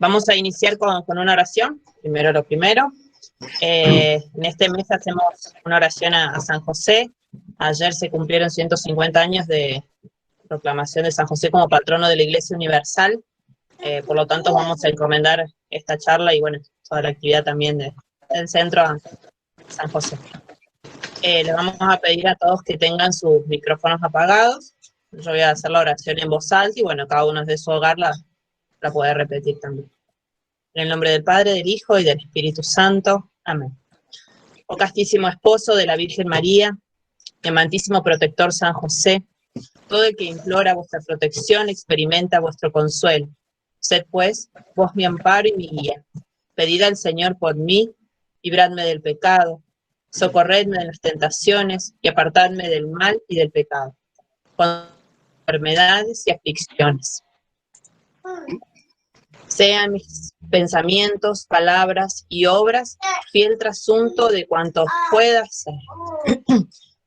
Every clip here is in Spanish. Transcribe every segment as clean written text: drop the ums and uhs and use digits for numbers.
Vamos a iniciar con una oración, primero lo primero. En este mes hacemos una oración a San José. Ayer se cumplieron 150 años de proclamación de San José como patrono de la Iglesia Universal. Por lo tanto, vamos a encomendar esta charla y, bueno, toda la actividad también del centro a San José. Les vamos a pedir a todos que tengan sus micrófonos apagados. Yo voy a hacer la oración en voz alta y, bueno, cada uno de su hogar la puede repetir también. En el nombre del Padre, del Hijo y del Espíritu Santo. Amén. Oh castísimo esposo de la Virgen María, amantísimo protector San José, todo el que implora vuestra protección experimenta vuestro consuelo. Sed pues, vos mi amparo y mi guía. Pedid al Señor por mí, libradme del pecado, socorredme de las tentaciones y apartadme del mal y del pecado, con enfermedades y aflicciones. Sean mis pensamientos, palabras y obras fiel trasunto de cuanto pueda ser,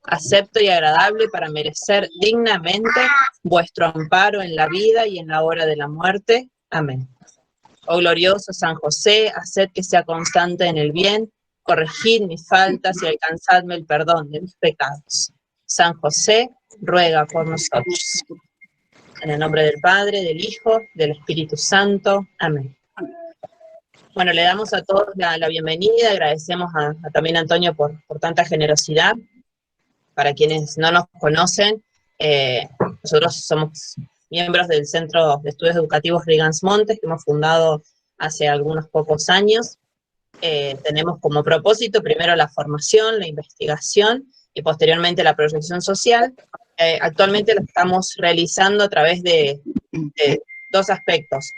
acepto y agradable para merecer dignamente vuestro amparo en la vida y en la hora de la muerte. Amén. Oh glorioso San José, haced que sea constante en el bien, corregid mis faltas y alcanzadme el perdón de mis pecados. San José, ruega por nosotros. En el nombre del Padre, del Hijo, del Espíritu Santo. Amén. Bueno, le damos a todos la bienvenida, agradecemos también a Antonio por tanta generosidad. Para quienes no nos conocen, nosotros somos miembros del Centro de Estudios Educativos Rigans Montes, que hemos fundado hace algunos pocos años. Tenemos como propósito primero la formación, la investigación y posteriormente la proyección social. Actualmente lo estamos realizando a través de dos aspectos.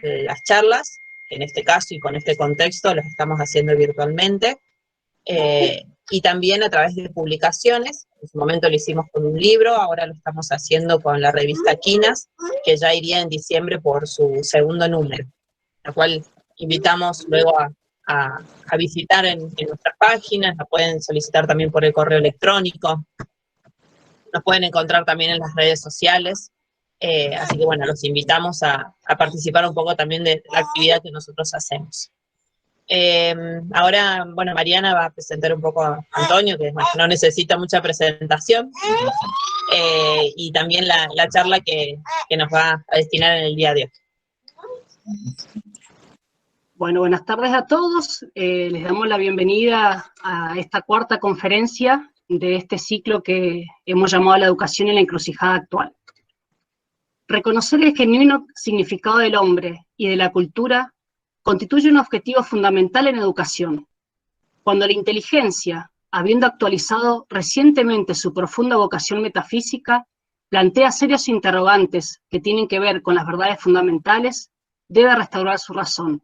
Las charlas, en este caso y con este contexto las estamos haciendo virtualmente, y también a través de publicaciones. En su momento lo hicimos con un libro, ahora lo estamos haciendo con la revista Quinas, que ya iría en diciembre por su segundo número, la cual invitamos luego a visitar en nuestras páginas. La pueden solicitar también por el correo electrónico, nos pueden encontrar también en las redes sociales, así que bueno, los invitamos a participar un poco también de la actividad que nosotros hacemos. Ahora, bueno, Mariana va a presentar un poco a Antonio, que bueno, no necesita mucha presentación, y también la charla que nos va a destinar en el día de hoy. Bueno, buenas tardes a todos. Les damos la bienvenida a esta cuarta conferencia de este ciclo que hemos llamado La educación en la encrucijada actual. Reconocer el genuino significado del hombre y de la cultura constituye un objetivo fundamental en educación. Cuando la inteligencia, habiendo actualizado recientemente su profunda vocación metafísica, plantea serios interrogantes que tienen que ver con las verdades fundamentales, debe restaurar su razón.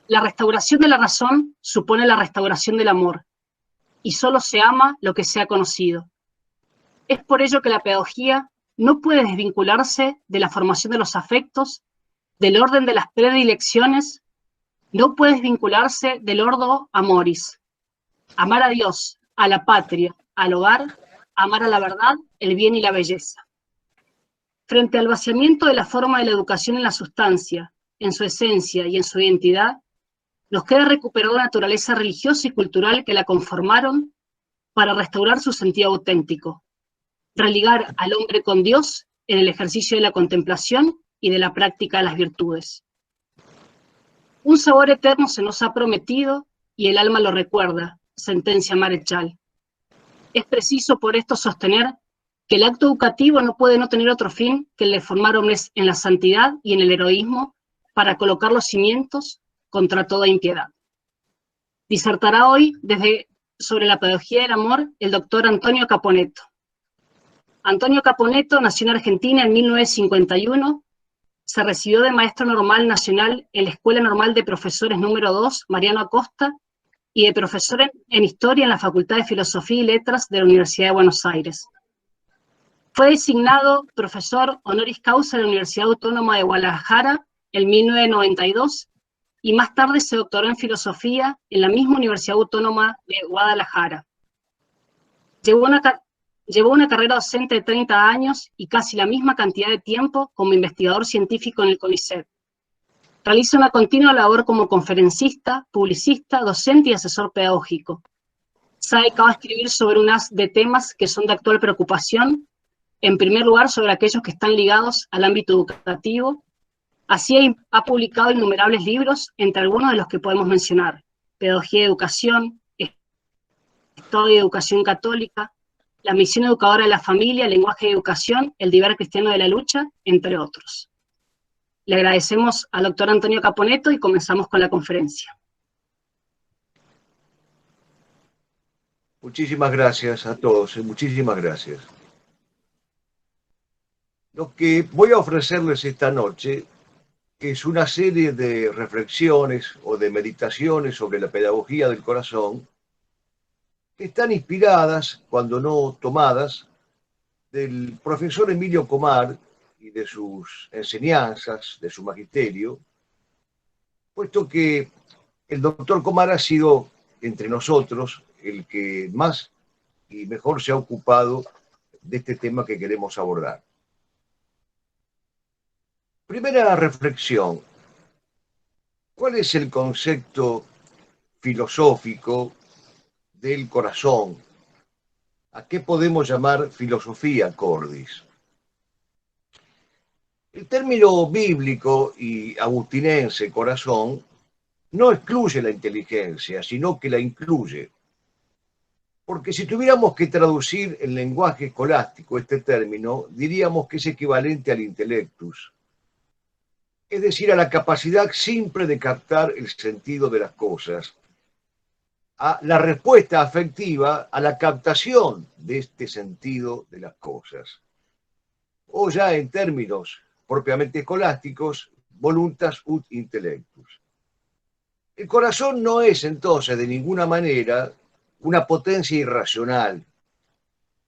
La restauración de la razón supone la restauración del amor, y solo se ama lo que se ha conocido. Es por ello que la pedagogía no puede desvincularse de la formación de los afectos, del orden de las predilecciones, no puede desvincularse del ordo amoris. Amar a Dios, a la patria, al hogar, amar a la verdad, el bien y la belleza. Frente al vaciamiento de la forma de la educación en la sustancia, en su esencia y en su identidad, nos queda recuperar la naturaleza religiosa y cultural que la conformaron para restaurar su sentido auténtico, religar al hombre con Dios en el ejercicio de la contemplación y de la práctica de las virtudes. Un sabor eterno se nos ha prometido y el alma lo recuerda, sentencia Marechal. Es preciso por esto sostener que el acto educativo no puede no tener otro fin que el de formar hombres en la santidad y en el heroísmo para colocar los cimientos contra toda impiedad. Disertará hoy sobre la pedagogía del amor el doctor Antonio Caponetto. Antonio Caponetto nació en Argentina en 1951, se recibió de maestro normal nacional en la Escuela Normal de Profesores número 2, Mariano Acosta, y de profesor en Historia en la Facultad de Filosofía y Letras de la Universidad de Buenos Aires. Fue designado profesor honoris causa de la Universidad Autónoma de Guadalajara en 1992, y más tarde se doctoró en Filosofía en la misma Universidad Autónoma de Guadalajara. Llevó una carrera docente de 30 años y casi la misma cantidad de tiempo como investigador científico en el CONICET. Realiza una continua labor como conferencista, publicista, docente y asesor pedagógico. Se ha dedicado a escribir sobre un haz de temas que son de actual preocupación, en primer lugar sobre aquellos que están ligados al ámbito educativo. Así ha publicado innumerables libros, entre algunos de los que podemos mencionar: Pedagogía y Educación, Estado y Educación Católica, La Misión Educadora de la Familia, Lenguaje y Educación, El Deber Cristiano de la Lucha, entre otros. Le agradecemos al doctor Antonio Caponeto y comenzamos con la conferencia. Muchísimas gracias a todos, muchísimas gracias. Lo que voy a ofrecerles esta noche es una serie de reflexiones o de meditaciones sobre la pedagogía del corazón que están inspiradas, cuando no tomadas, del profesor Emilio Comar y de sus enseñanzas, de su magisterio, puesto que el doctor Comar ha sido, entre nosotros, el que más y mejor se ha ocupado de este tema que queremos abordar. Primera reflexión: ¿cuál es el concepto filosófico del corazón? ¿A qué podemos llamar filosofía cordis? El término bíblico y agustinense corazón no excluye la inteligencia, sino que la incluye. Porque si tuviéramos que traducir en lenguaje escolástico este término, diríamos que es equivalente al intellectus, es decir, a la capacidad simple de captar el sentido de las cosas, a la respuesta afectiva a la captación de este sentido de las cosas. O ya en términos propiamente escolásticos, voluntas ut intellectus. El corazón no es entonces de ninguna manera una potencia irracional.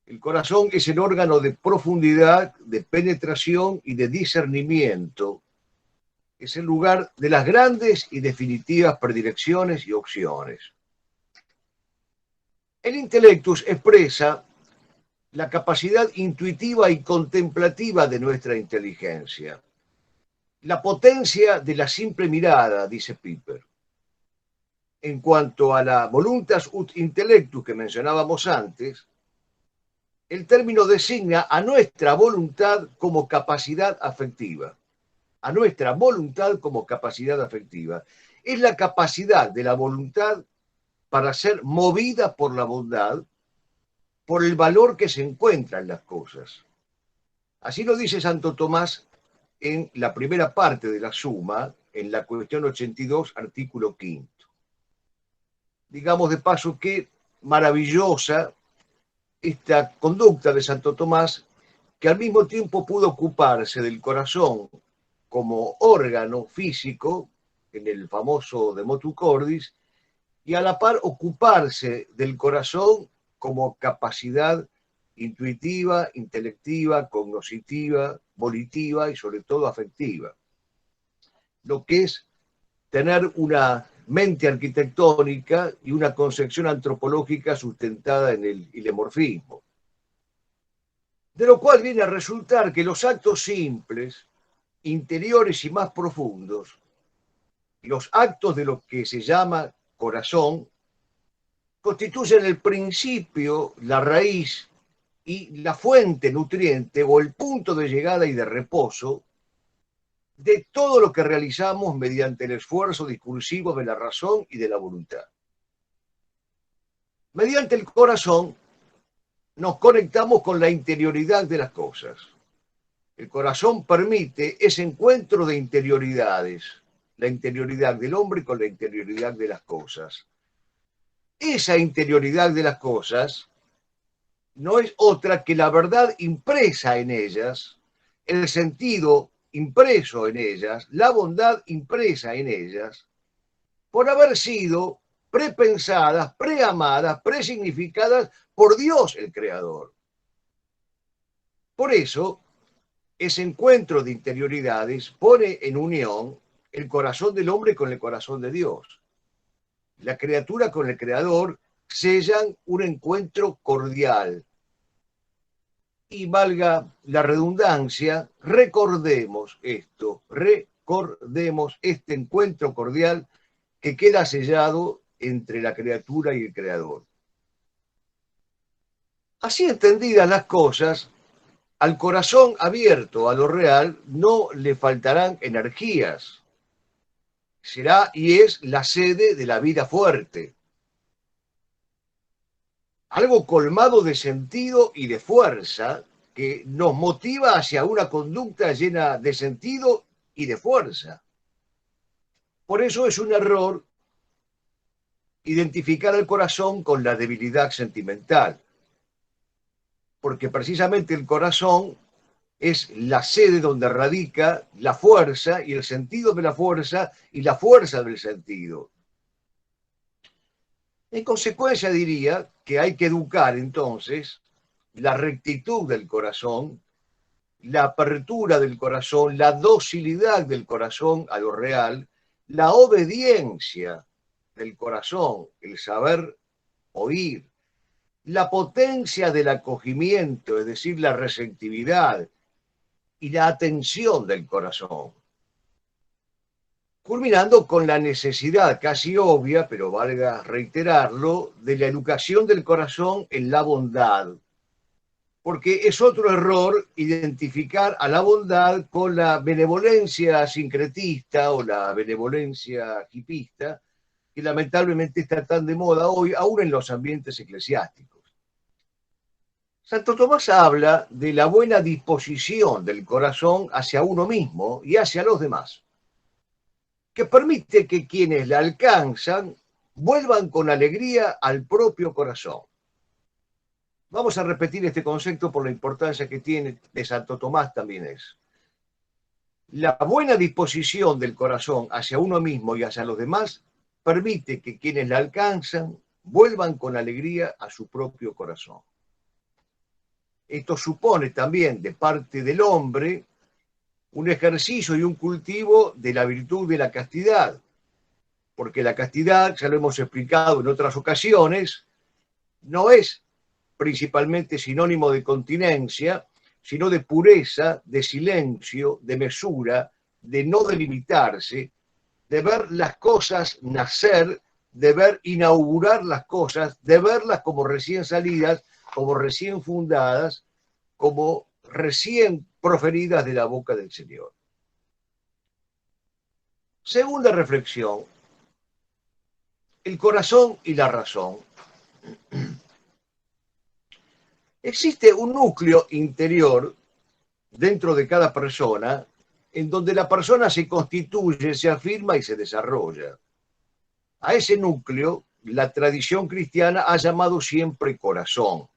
El corazón es el órgano de profundidad, de penetración y de discernimiento. Es el lugar de las grandes y definitivas predilecciones y opciones. El intellectus expresa la capacidad intuitiva y contemplativa de nuestra inteligencia. La potencia de la simple mirada, dice Piper. En cuanto a la voluntas ut intellectus que mencionábamos antes, el término designa a nuestra voluntad como capacidad afectiva. A nuestra voluntad como capacidad afectiva. Es la capacidad de la voluntad para ser movida por la bondad, por el valor que se encuentra en las cosas. Así lo dice Santo Tomás en la primera parte de la Suma, en la cuestión 82, artículo 5. Digamos de paso que maravillosa esta conducta de Santo Tomás, que al mismo tiempo pudo ocuparse del corazón como órgano físico, en el famoso De Motu Cordis, y a la par ocuparse del corazón como capacidad intuitiva, intelectiva, cognoscitiva, volitiva y sobre todo afectiva. Lo que es tener una mente arquitectónica y una concepción antropológica sustentada en el ilemorfismo. De lo cual viene a resultar que los actos simples, interiores y más profundos, los actos de lo que se llama corazón, constituyen el principio, la raíz y la fuente nutriente o el punto de llegada y de reposo de todo lo que realizamos mediante el esfuerzo discursivo de la razón y de la voluntad. Mediante el corazón nos conectamos con la interioridad de las cosas. El corazón permite ese encuentro de interioridades, la interioridad del hombre con la interioridad de las cosas. Esa interioridad de las cosas no es otra que la verdad impresa en ellas, el sentido impreso en ellas, la bondad impresa en ellas, por haber sido prepensadas, preamadas, presignificadas por Dios el Creador. Por eso, ese encuentro de interioridades pone en unión el corazón del hombre con el corazón de Dios. La criatura con el Creador sellan un encuentro cordial. Y valga la redundancia, recordemos esto, recordemos este encuentro cordial que queda sellado entre la criatura y el Creador. Así entendidas las cosas, al corazón abierto a lo real no le faltarán energías. Será y es la sede de la vida fuerte. Algo colmado de sentido y de fuerza que nos motiva hacia una conducta llena de sentido y de fuerza. Por eso es un error identificar el corazón con la debilidad sentimental, porque precisamente el corazón es la sede donde radica la fuerza y el sentido de la fuerza y la fuerza del sentido. En consecuencia diría que hay que educar entonces la rectitud del corazón, la apertura del corazón, la docilidad del corazón a lo real, la obediencia del corazón, el saber oír, la potencia del acogimiento, es decir, la receptividad y la atención del corazón. Culminando con la necesidad casi obvia, pero valga reiterarlo, de la educación del corazón en la bondad. Porque es otro error identificar a la bondad con la benevolencia sincretista o la benevolencia hipista, que lamentablemente está tan de moda hoy, aún en los ambientes eclesiásticos. Santo Tomás habla de la buena disposición del corazón hacia uno mismo y hacia los demás, que permite que quienes la alcanzan vuelvan con alegría al propio corazón. Vamos a repetir este concepto por la importancia que tiene, de Santo Tomás también es. La buena disposición del corazón hacia uno mismo y hacia los demás permite que quienes la alcanzan vuelvan con alegría a su propio corazón. Esto supone también de parte del hombre un ejercicio y un cultivo de la virtud de la castidad, porque la castidad, ya lo hemos explicado en otras ocasiones, no es principalmente sinónimo de continencia, sino de pureza, de silencio, de mesura, de no delimitarse, de ver las cosas nacer, de ver inaugurar las cosas, de verlas como recién salidas, como recién fundadas, como recién proferidas de la boca del Señor. Segunda reflexión, el corazón y la razón. Existe un núcleo interior dentro de cada persona en donde la persona se constituye, se afirma y se desarrolla. A ese núcleo la tradición cristiana ha llamado siempre corazón.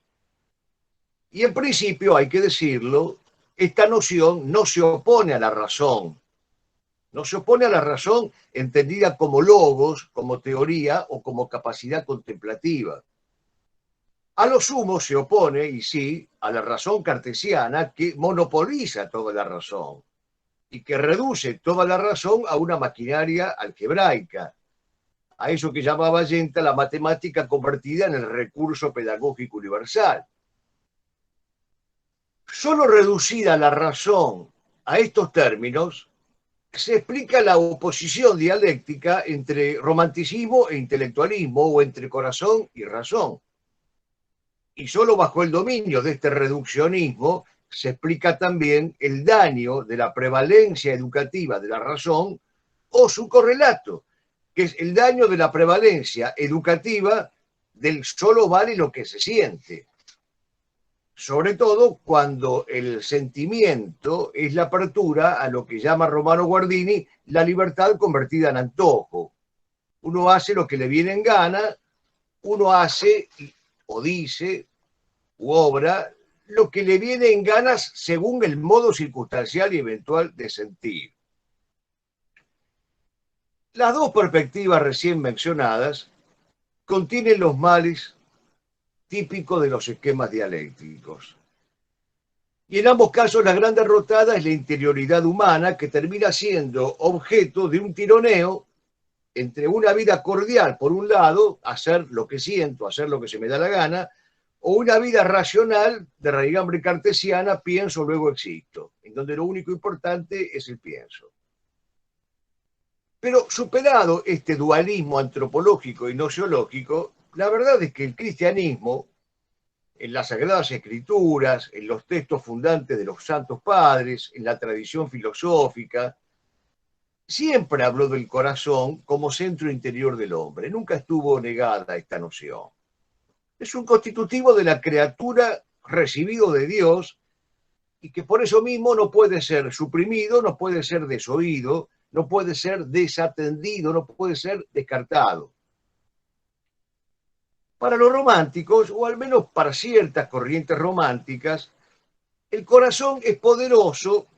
Y en principio, hay que decirlo, esta noción no se opone a la razón. No se opone a la razón entendida como logos, como teoría o como capacidad contemplativa. A lo sumo se opone, y sí, a la razón cartesiana que monopoliza toda la razón y que reduce toda la razón a una maquinaria algebraica, a eso que llamaba Yenta la matemática convertida en el recurso pedagógico universal. Solo reducida la razón a estos términos, se explica la oposición dialéctica entre romanticismo e intelectualismo, o entre corazón y razón. Y solo bajo el dominio de este reduccionismo se explica también el daño de la prevalencia educativa de la razón o su correlato, que es el daño de la prevalencia educativa del solo vale lo que se siente. Sobre todo cuando el sentimiento es la apertura a lo que llama Romano Guardini la libertad convertida en antojo. Uno hace lo que le viene en gana, uno hace o dice u obra lo que le viene en ganas según el modo circunstancial y eventual de sentir. Las dos perspectivas recién mencionadas contienen los males típicos de los esquemas dialécticos. Y en ambos casos la gran derrotada es la interioridad humana, que termina siendo objeto de un tironeo entre una vida cordial, por un lado, hacer lo que siento, hacer lo que se me da la gana, o una vida racional de raigambre cartesiana, pienso, luego existo, en donde lo único importante es el pienso. Pero superado este dualismo antropológico y nociológico, la verdad es que el cristianismo, en las Sagradas Escrituras, en los textos fundantes de los Santos Padres, en la tradición filosófica, siempre habló del corazón como centro interior del hombre. Nunca estuvo negada esta noción. Es un constitutivo de la criatura recibido de Dios y que por eso mismo no puede ser suprimido, no puede ser desoído, no puede ser desatendido, no puede ser descartado. Para los románticos, o al menos para ciertas corrientes románticas, el corazón es poderoso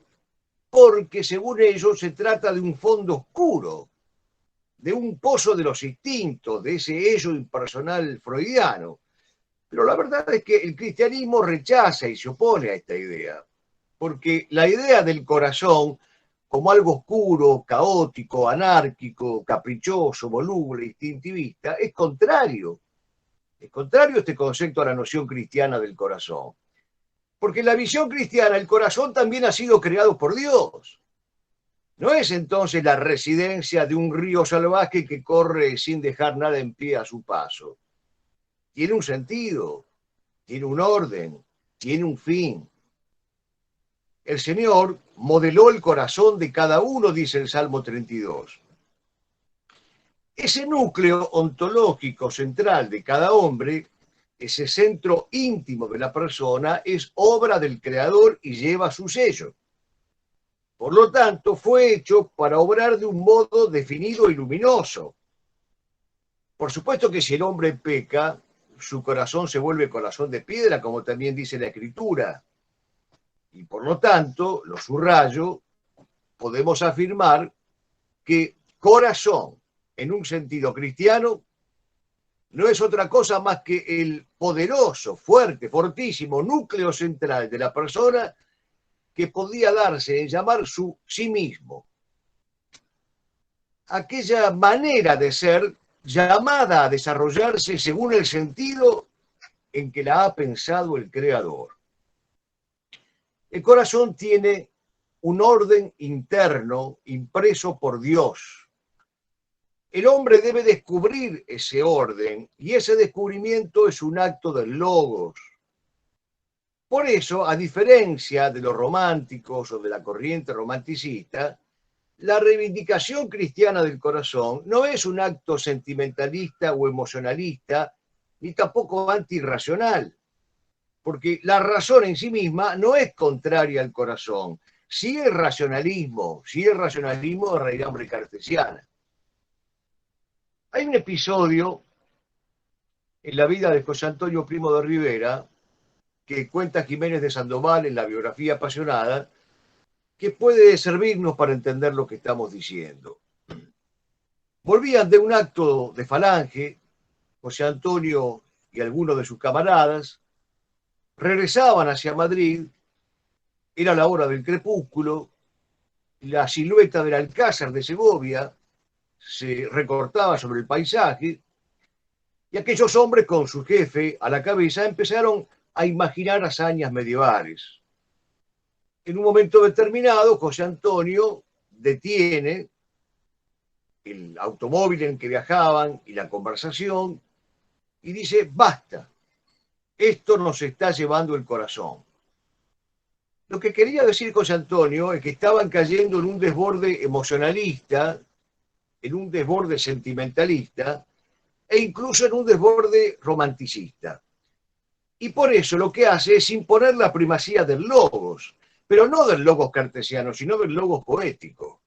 porque, según ellos, se trata de un fondo oscuro, de un pozo de los instintos, de ese ello impersonal freudiano. Pero la verdad es que el cristianismo rechaza y se opone a esta idea, porque la idea del corazón como algo oscuro, caótico, anárquico, caprichoso, voluble, instintivista, es contrario este concepto a la noción cristiana del corazón. Porque en la visión cristiana el corazón también ha sido creado por Dios. No es entonces la residencia de un río salvaje que corre sin dejar nada en pie a su paso. Tiene un sentido, tiene un orden, tiene un fin. El Señor modeló el corazón de cada uno, dice el Salmo 32. Ese núcleo ontológico central de cada hombre, ese centro íntimo de la persona, es obra del Creador y lleva su sello. Por lo tanto, fue hecho para obrar de un modo definido y luminoso. Por supuesto que si el hombre peca, su corazón se vuelve corazón de piedra, como también dice la Escritura. Y por lo tanto, lo subrayo, podemos afirmar que corazón, en un sentido cristiano, no es otra cosa más que el poderoso, fuerte, fortísimo núcleo central de la persona que podía darse en llamar su sí mismo. Aquella manera de ser llamada a desarrollarse según el sentido en que la ha pensado el Creador. El corazón tiene un orden interno impreso por Dios. El hombre debe descubrir ese orden y ese descubrimiento es un acto del logos. Por eso, a diferencia de los románticos o de la corriente romanticista, la reivindicación cristiana del corazón no es un acto sentimentalista o emocionalista, ni tampoco antirracional, porque la razón en sí misma no es contraria al corazón. Sí el racionalismo de raíz cartesiana. Hay un episodio en la vida de José Antonio Primo de Rivera que cuenta Jiménez de Sandoval en la biografía apasionada, que puede servirnos para entender lo que estamos diciendo. Volvían de un acto de falange, José Antonio y algunos de sus camaradas, regresaban hacia Madrid, era la hora del crepúsculo, la silueta del Alcázar de Segovia se recortaba sobre el paisaje, y aquellos hombres con su jefe a la cabeza empezaron a imaginar hazañas medievales. En un momento determinado, José Antonio detiene el automóvil en que viajaban y la conversación y dice: basta, esto nos está llevando el corazón. Lo que quería decir José Antonio es que estaban cayendo en un desborde emocionalista, en un desborde sentimentalista e incluso en un desborde romanticista. Y por eso lo que hace es imponer la primacía del logos, pero no del logos cartesiano, sino del logos poético.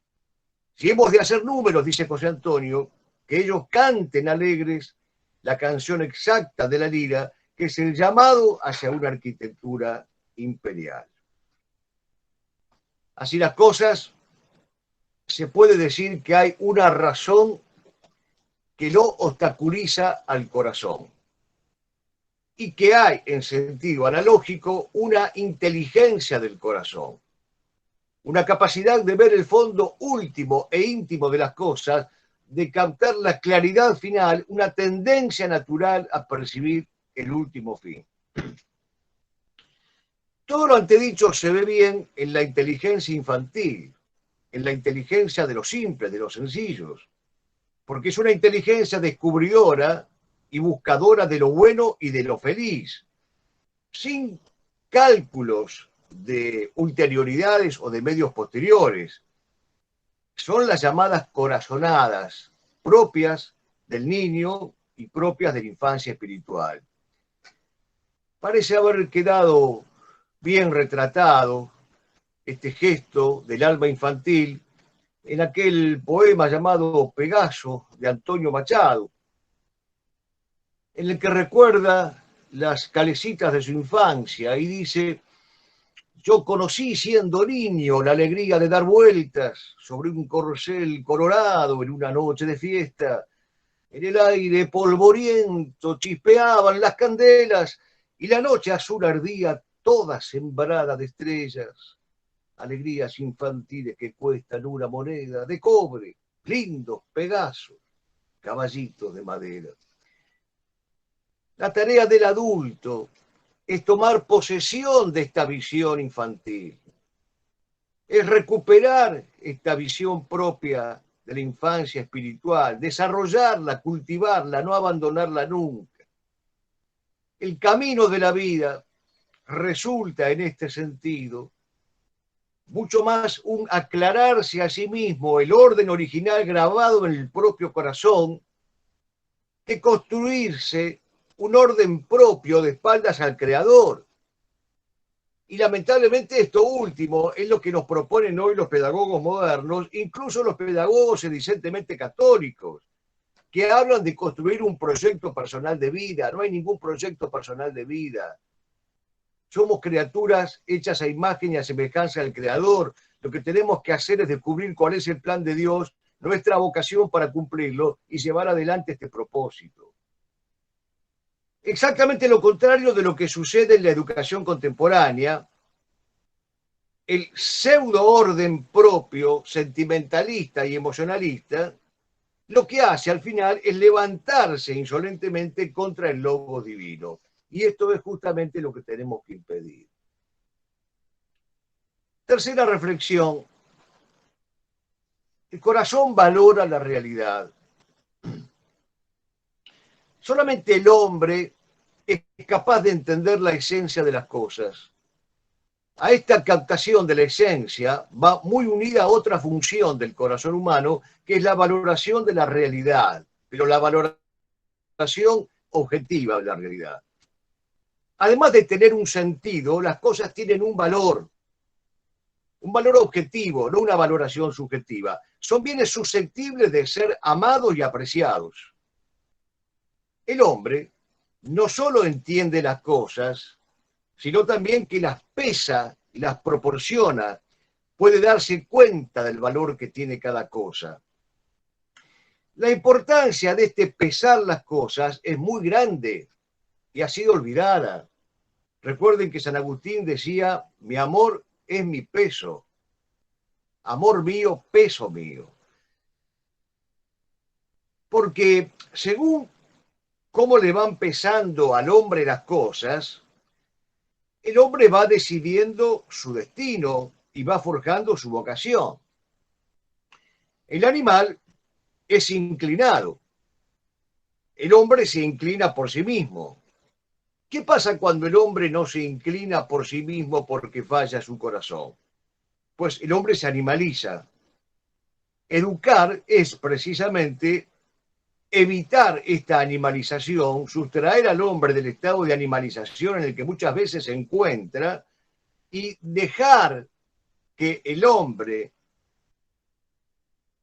Si hemos de hacer números, dice José Antonio, que ellos canten alegres la canción exacta de la lira, que es el llamado hacia una arquitectura imperial. Así las cosas, se puede decir que hay una razón que no obstaculiza al corazón y que hay, en sentido analógico, una inteligencia del corazón, una capacidad de ver el fondo último e íntimo de las cosas, de captar la claridad final, una tendencia natural a percibir el último fin. Todo lo antedicho se ve bien en la inteligencia infantil, en la inteligencia de los simples, de los sencillos, porque es una inteligencia descubridora y buscadora de lo bueno y de lo feliz, sin cálculos de ulterioridades o de medios posteriores. Son las llamadas corazonadas, propias del niño y propias de la infancia espiritual. Parece haber quedado bien retratado este gesto del alma infantil en aquel poema llamado Pegaso de Antonio Machado, en el que recuerda las calecitas de su infancia y dice: yo conocí siendo niño la alegría de dar vueltas sobre un corcel colorado en una noche de fiesta. En el aire polvoriento chispeaban las candelas y la noche azul ardía toda sembrada de estrellas. Alegrías infantiles que cuestan una moneda de cobre, lindos Pegasos, caballitos de madera. La tarea del adulto es tomar posesión de esta visión infantil, es recuperar esta visión propia de la infancia espiritual, desarrollarla, cultivarla, no abandonarla nunca. El camino de la vida resulta en este sentido mucho más un aclararse a sí mismo el orden original grabado en el propio corazón que construirse un orden propio de espaldas al Creador. Y lamentablemente esto último es lo que nos proponen hoy los pedagogos modernos, incluso los pedagogos sedicentemente católicos, que hablan de construir un proyecto personal de vida. No hay ningún proyecto personal de vida. Somos criaturas hechas a imagen y a semejanza del Creador. Lo que tenemos que hacer es descubrir cuál es el plan de Dios, nuestra vocación para cumplirlo y llevar adelante este propósito. Exactamente lo contrario de lo que sucede en la educación contemporánea, el pseudo orden propio, sentimentalista y emocionalista, lo que hace al final es levantarse insolentemente contra el logos divino. Y esto es justamente lo que tenemos que impedir. Tercera reflexión. El corazón valora la realidad. Solamente el hombre es capaz de entender la esencia de las cosas. A esta captación de la esencia va muy unida a otra función del corazón humano, que es la valoración de la realidad, pero la valoración objetiva de la realidad. Además de tener un sentido, las cosas tienen un valor objetivo, no una valoración subjetiva. Son bienes susceptibles de ser amados y apreciados. El hombre no solo entiende las cosas, sino también que las pesa y las proporciona, puede darse cuenta del valor que tiene cada cosa. La importancia de este pesar las cosas es muy grande y ha sido olvidada. Recuerden que San Agustín decía: mi amor es mi peso, amor mío, peso mío. Porque según cómo le van pesando al hombre las cosas, el hombre va decidiendo su destino y va forjando su vocación. El animal es inclinado. El hombre se inclina por sí mismo. ¿Qué pasa cuando el hombre no se inclina por sí mismo porque falla su corazón? Pues el hombre se animaliza. Educar es precisamente evitar esta animalización, sustraer al hombre del estado de animalización en el que muchas veces se encuentra y dejar que el hombre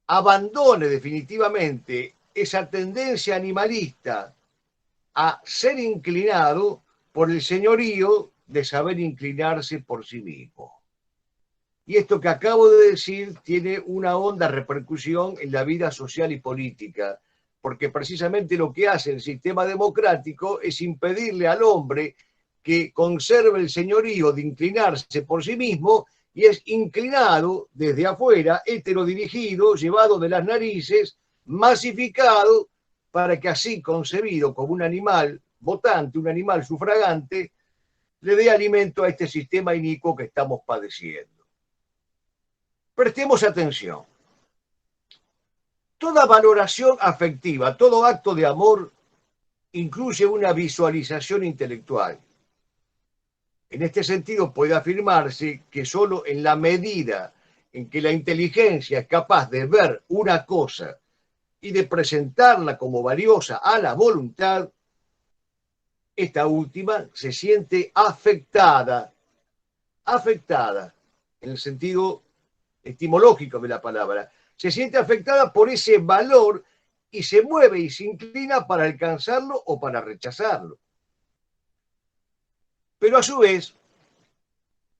abandone definitivamente esa tendencia animalista a ser inclinado por el señorío de saber inclinarse por sí mismo. Y esto que acabo de decir tiene una honda repercusión en la vida social y política, porque precisamente lo que hace el sistema democrático es impedirle al hombre que conserve el señorío de inclinarse por sí mismo y es inclinado desde afuera, heterodirigido, llevado de las narices, masificado, para que así concebido como un animal votante, un animal sufragante, le dé alimento a este sistema inicuo que estamos padeciendo. Prestemos atención. Toda valoración afectiva, todo acto de amor incluye una visualización intelectual. En este sentido, puede afirmarse que solo en la medida en que la inteligencia es capaz de ver una cosa y de presentarla como valiosa a la voluntad, esta última se siente afectada en el sentido etimológico de la palabra, se siente afectada por ese valor y se mueve y se inclina para alcanzarlo o para rechazarlo. Pero a su vez,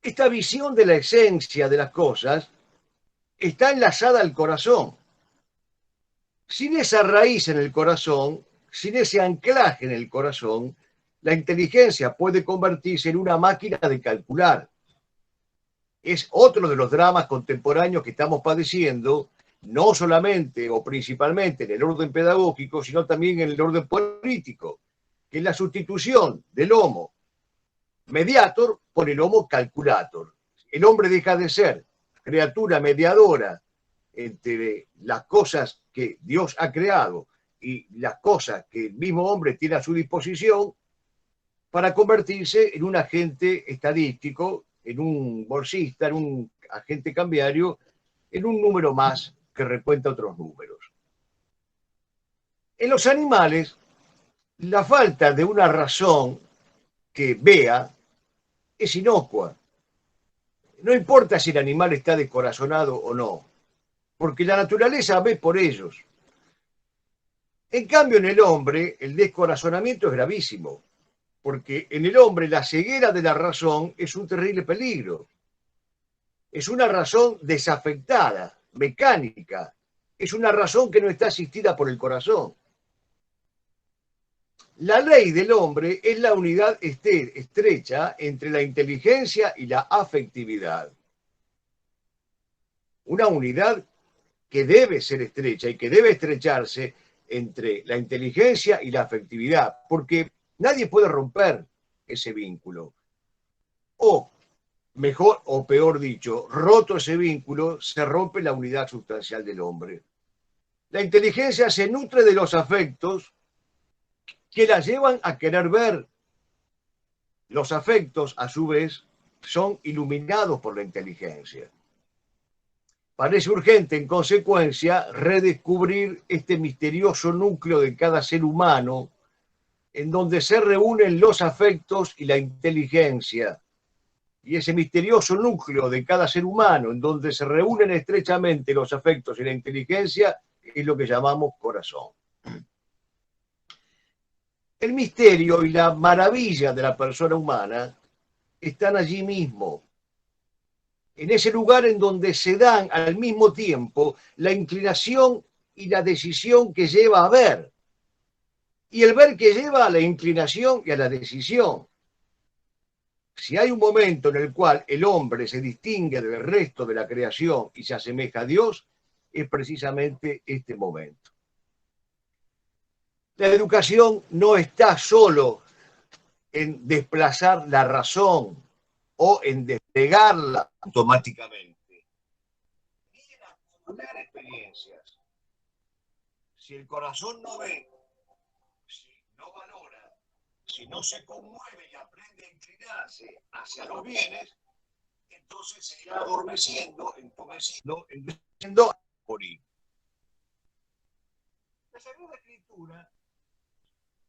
esta visión de la esencia de las cosas está enlazada al corazón. Sin esa raíz en el corazón, sin ese anclaje en el corazón, la inteligencia puede convertirse en una máquina de calcular. Es otro de los dramas contemporáneos que estamos padeciendo, no solamente o principalmente en el orden pedagógico, sino también en el orden político, que es la sustitución del homo mediator por el homo calculator. El hombre deja de ser criatura mediadora entre las cosas que Dios ha creado y las cosas que el mismo hombre tiene a su disposición para convertirse en un agente estadístico, en un bolsista, en un agente cambiario, en un número más que recuenta otros números. En los animales, la falta de una razón que vea es inocua. No importa si el animal está descorazonado o no, porque la naturaleza ve por ellos. En cambio, en el hombre, el descorazonamiento es gravísimo, porque en el hombre la ceguera de la razón es un terrible peligro. Es una razón desafectada, mecánica, es una razón que no está asistida por el corazón. La ley del hombre es la unidad estrecha entre la inteligencia y la afectividad. Una unidad que debe ser estrecha y que debe estrecharse entre la inteligencia y la afectividad, porque nadie puede romper ese vínculo. O, mejor o peor dicho, roto ese vínculo, se rompe la unidad sustancial del hombre. La inteligencia se nutre de los afectos que la llevan a querer ver. Los afectos, a su vez, son iluminados por la inteligencia. Parece urgente, en consecuencia, redescubrir este misterioso núcleo de cada ser humano en donde se reúnen los afectos y la inteligencia. Y ese misterioso núcleo de cada ser humano en donde se reúnen estrechamente los afectos y la inteligencia es lo que llamamos corazón. El misterio y la maravilla de la persona humana están allí mismo, en ese lugar en donde se dan al mismo tiempo la inclinación y la decisión que lleva a ver, y el ver que lleva a la inclinación y a la decisión. Si hay un momento en el cual el hombre se distingue del resto de la creación y se asemeja a Dios, es precisamente este momento. La educación no está solo en desplazar la razón o en desplegarla automáticamente, ni en acumular experiencias. Si el corazón no ve, si no valora, si no se conmueve y aprende a inclinarse hacia los bienes, entonces se irá adormeciendo, endureciendo a morir. La Sagrada Escritura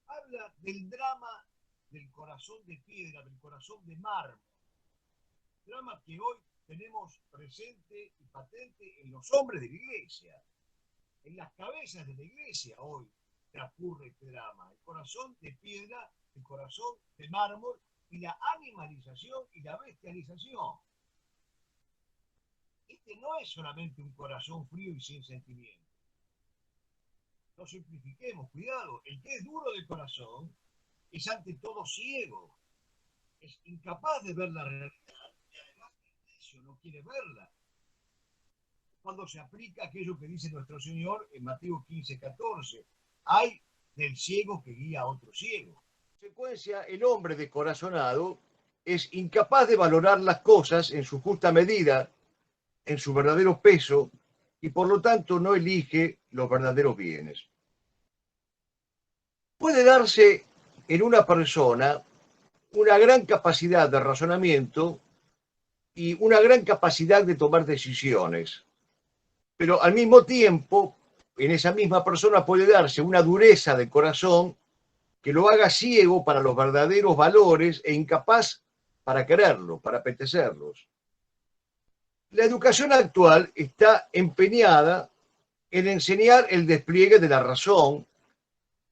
habla del drama del corazón de piedra, del corazón de mármol. Drama que hoy tenemos presente y patente en los hombres de la iglesia. En las cabezas de la iglesia hoy transcurre este drama. El corazón de piedra, el corazón de mármol y la animalización y la bestialización. Este no es solamente un corazón frío y sin sentimiento. No simplifiquemos, cuidado, el que es duro de corazón es ante todo ciego, es incapaz de ver la realidad y además el necio no quiere verla. Cuando se aplica aquello que dice nuestro Señor en Mateo 15:14, hay del ciego que guía a otro ciego. En consecuencia, el hombre descorazonado es incapaz de valorar las cosas en su justa medida en su verdadero peso y por lo tanto no elige los verdaderos bienes. Puede darse en una persona una gran capacidad de razonamiento y una gran capacidad de tomar decisiones, pero al mismo tiempo, en esa misma persona puede darse una dureza de corazón que lo haga ciego para los verdaderos valores e incapaz para quererlos, para apetecerlos. La educación actual está empeñada en enseñar el despliegue de la razón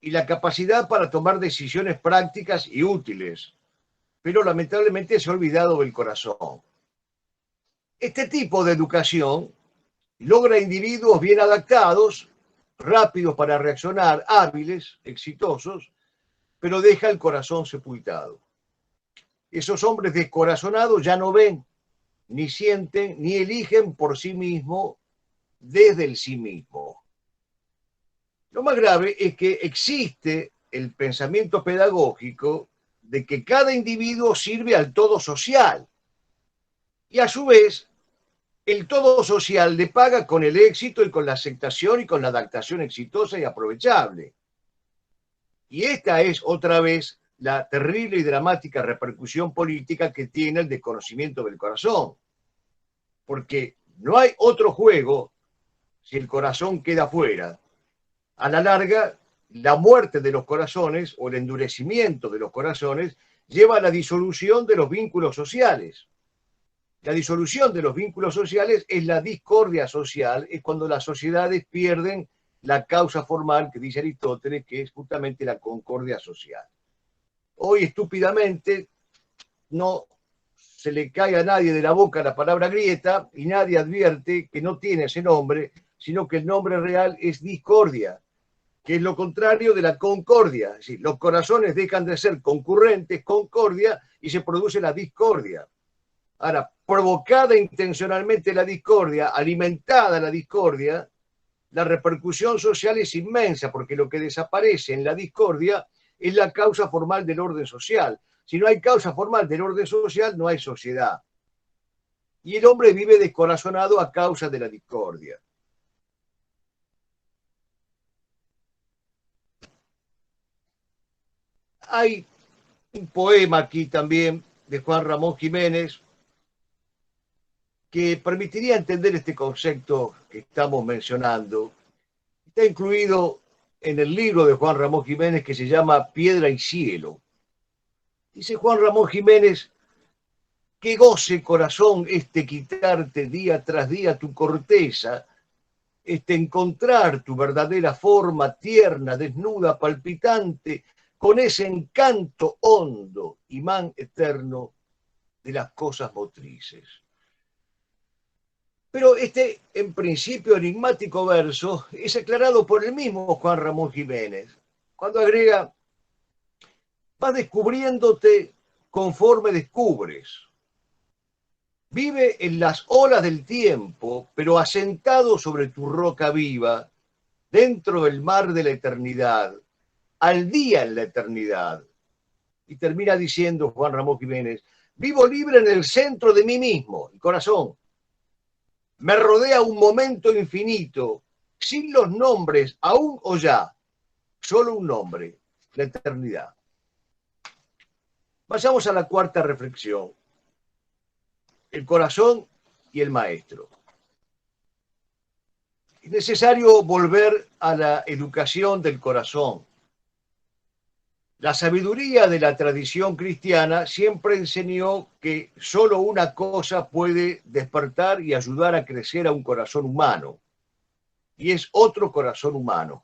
y la capacidad para tomar decisiones prácticas y útiles, pero lamentablemente se ha olvidado del corazón. Este tipo de educación logra individuos bien adaptados, rápidos para reaccionar, hábiles, exitosos, pero deja el corazón sepultado. Esos hombres descorazonados ya no ven, ni sienten, ni eligen por sí mismos desde el sí mismo. Lo más grave es que existe el pensamiento pedagógico de que cada individuo sirve al todo social y a su vez el todo social le paga con el éxito y con la aceptación y con la adaptación exitosa y aprovechable. Y esta es otra vez la terrible y dramática repercusión política que tiene el desconocimiento del corazón. Porque no hay otro juego si el corazón queda fuera. A la larga, la muerte de los corazones o el endurecimiento de los corazones lleva a la disolución de los vínculos sociales. La disolución de los vínculos sociales es la discordia social, es cuando las sociedades pierden la causa formal que dice Aristóteles, que es justamente la concordia social. Hoy estúpidamente no se le cae a nadie de la boca la palabra grieta y nadie advierte que no tiene ese nombre, sino que el nombre real es discordia, que es lo contrario de la concordia. Es decir, los corazones dejan de ser concurrentes, concordia, y se produce la discordia. Ahora, provocada intencionalmente la discordia, alimentada la discordia, la repercusión social es inmensa, porque lo que desaparece en la discordia es la causa formal del orden social. Si no hay causa formal del orden social, no hay sociedad. Y el hombre vive descorazonado a causa de la discordia. Hay un poema aquí también de Juan Ramón Jiménez que permitiría entender este concepto que estamos mencionando. Está incluido en el libro de Juan Ramón Jiménez que se llama Piedra y Cielo. Dice Juan Ramón Jiménez: qué goce, corazón, quitarte día tras día tu corteza, encontrar tu verdadera forma tierna, desnuda, palpitante, con ese encanto hondo, imán eterno de las cosas motrices. Pero en principio, enigmático verso es aclarado por el mismo Juan Ramón Jiménez, cuando agrega: vas descubriéndote conforme descubres. Vive en las olas del tiempo, pero asentado sobre tu roca viva, dentro del mar de la eternidad, al día en la eternidad. Y termina diciendo Juan Ramón Jiménez: vivo libre en el centro de mí mismo, el corazón. Me rodea un momento infinito, sin los nombres, aún o ya, solo un nombre, la eternidad. Pasamos a la cuarta reflexión: el corazón y el maestro. Es necesario volver a la educación del corazón. La sabiduría de la tradición cristiana siempre enseñó que solo una cosa puede despertar y ayudar a crecer a un corazón humano, y es otro corazón humano.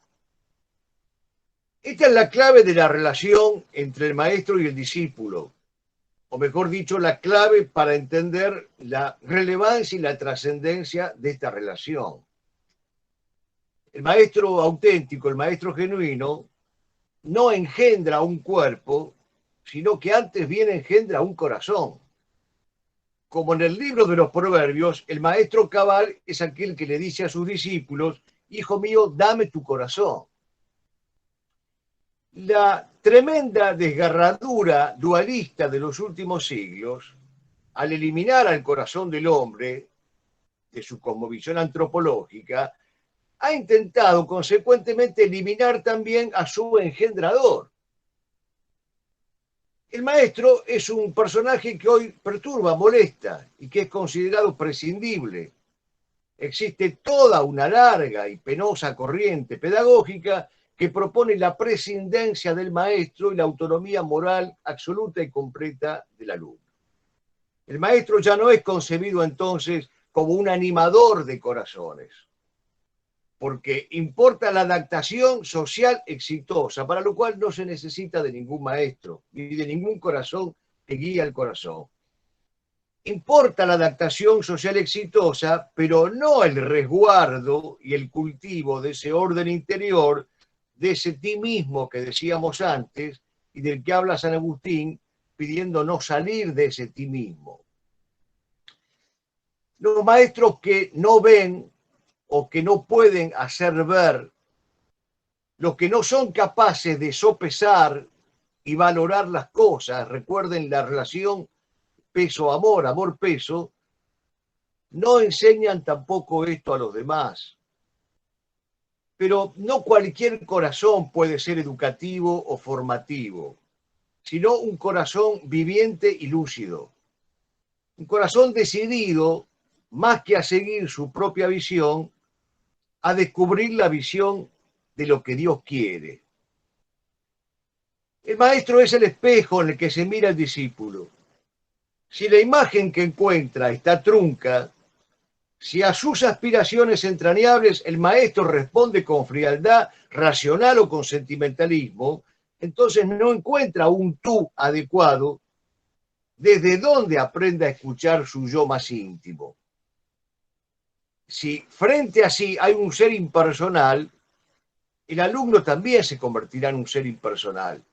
Esta es la clave de la relación entre el maestro y el discípulo, o mejor dicho, la clave para entender la relevancia y la trascendencia de esta relación. El maestro auténtico, el maestro genuino, no engendra un cuerpo, sino que antes bien engendra un corazón. Como en el libro de los Proverbios, el maestro cabal es aquel que le dice a sus discípulos: hijo mío, dame tu corazón. La tremenda desgarradura dualista de los últimos siglos, al eliminar al corazón del hombre, de su cosmovisión antropológica, ha intentado consecuentemente eliminar también a su engendrador. El maestro es un personaje que hoy perturba, molesta y que es considerado prescindible. Existe toda una larga y penosa corriente pedagógica que propone la prescindencia del maestro y la autonomía moral absoluta y completa del alumno. El maestro ya no es concebido entonces como un animador de corazones, porque importa la adaptación social exitosa, para lo cual no se necesita de ningún maestro, ni de ningún corazón que guíe al corazón. Importa la adaptación social exitosa, pero no el resguardo y el cultivo de ese orden interior, de ese ti mismo que decíamos antes, y del que habla San Agustín, pidiendo no salir de ese ti mismo. Los maestros que no ven o que no pueden hacer ver, los que no son capaces de sopesar y valorar las cosas, recuerden la relación peso-amor, amor-peso, no enseñan tampoco esto a los demás. Pero no cualquier corazón puede ser educativo o formativo, sino un corazón viviente y lúcido. Un corazón decidido, más que a seguir su propia visión, a descubrir la visión de lo que Dios quiere. El maestro es el espejo en el que se mira el discípulo. Si la imagen que encuentra está trunca, si a sus aspiraciones entrañables el maestro responde con frialdad racional o con sentimentalismo, entonces no encuentra un tú adecuado desde donde aprenda a escuchar su yo más íntimo. Si frente a sí hay un ser impersonal, el alumno también se convertirá en un ser impersonal.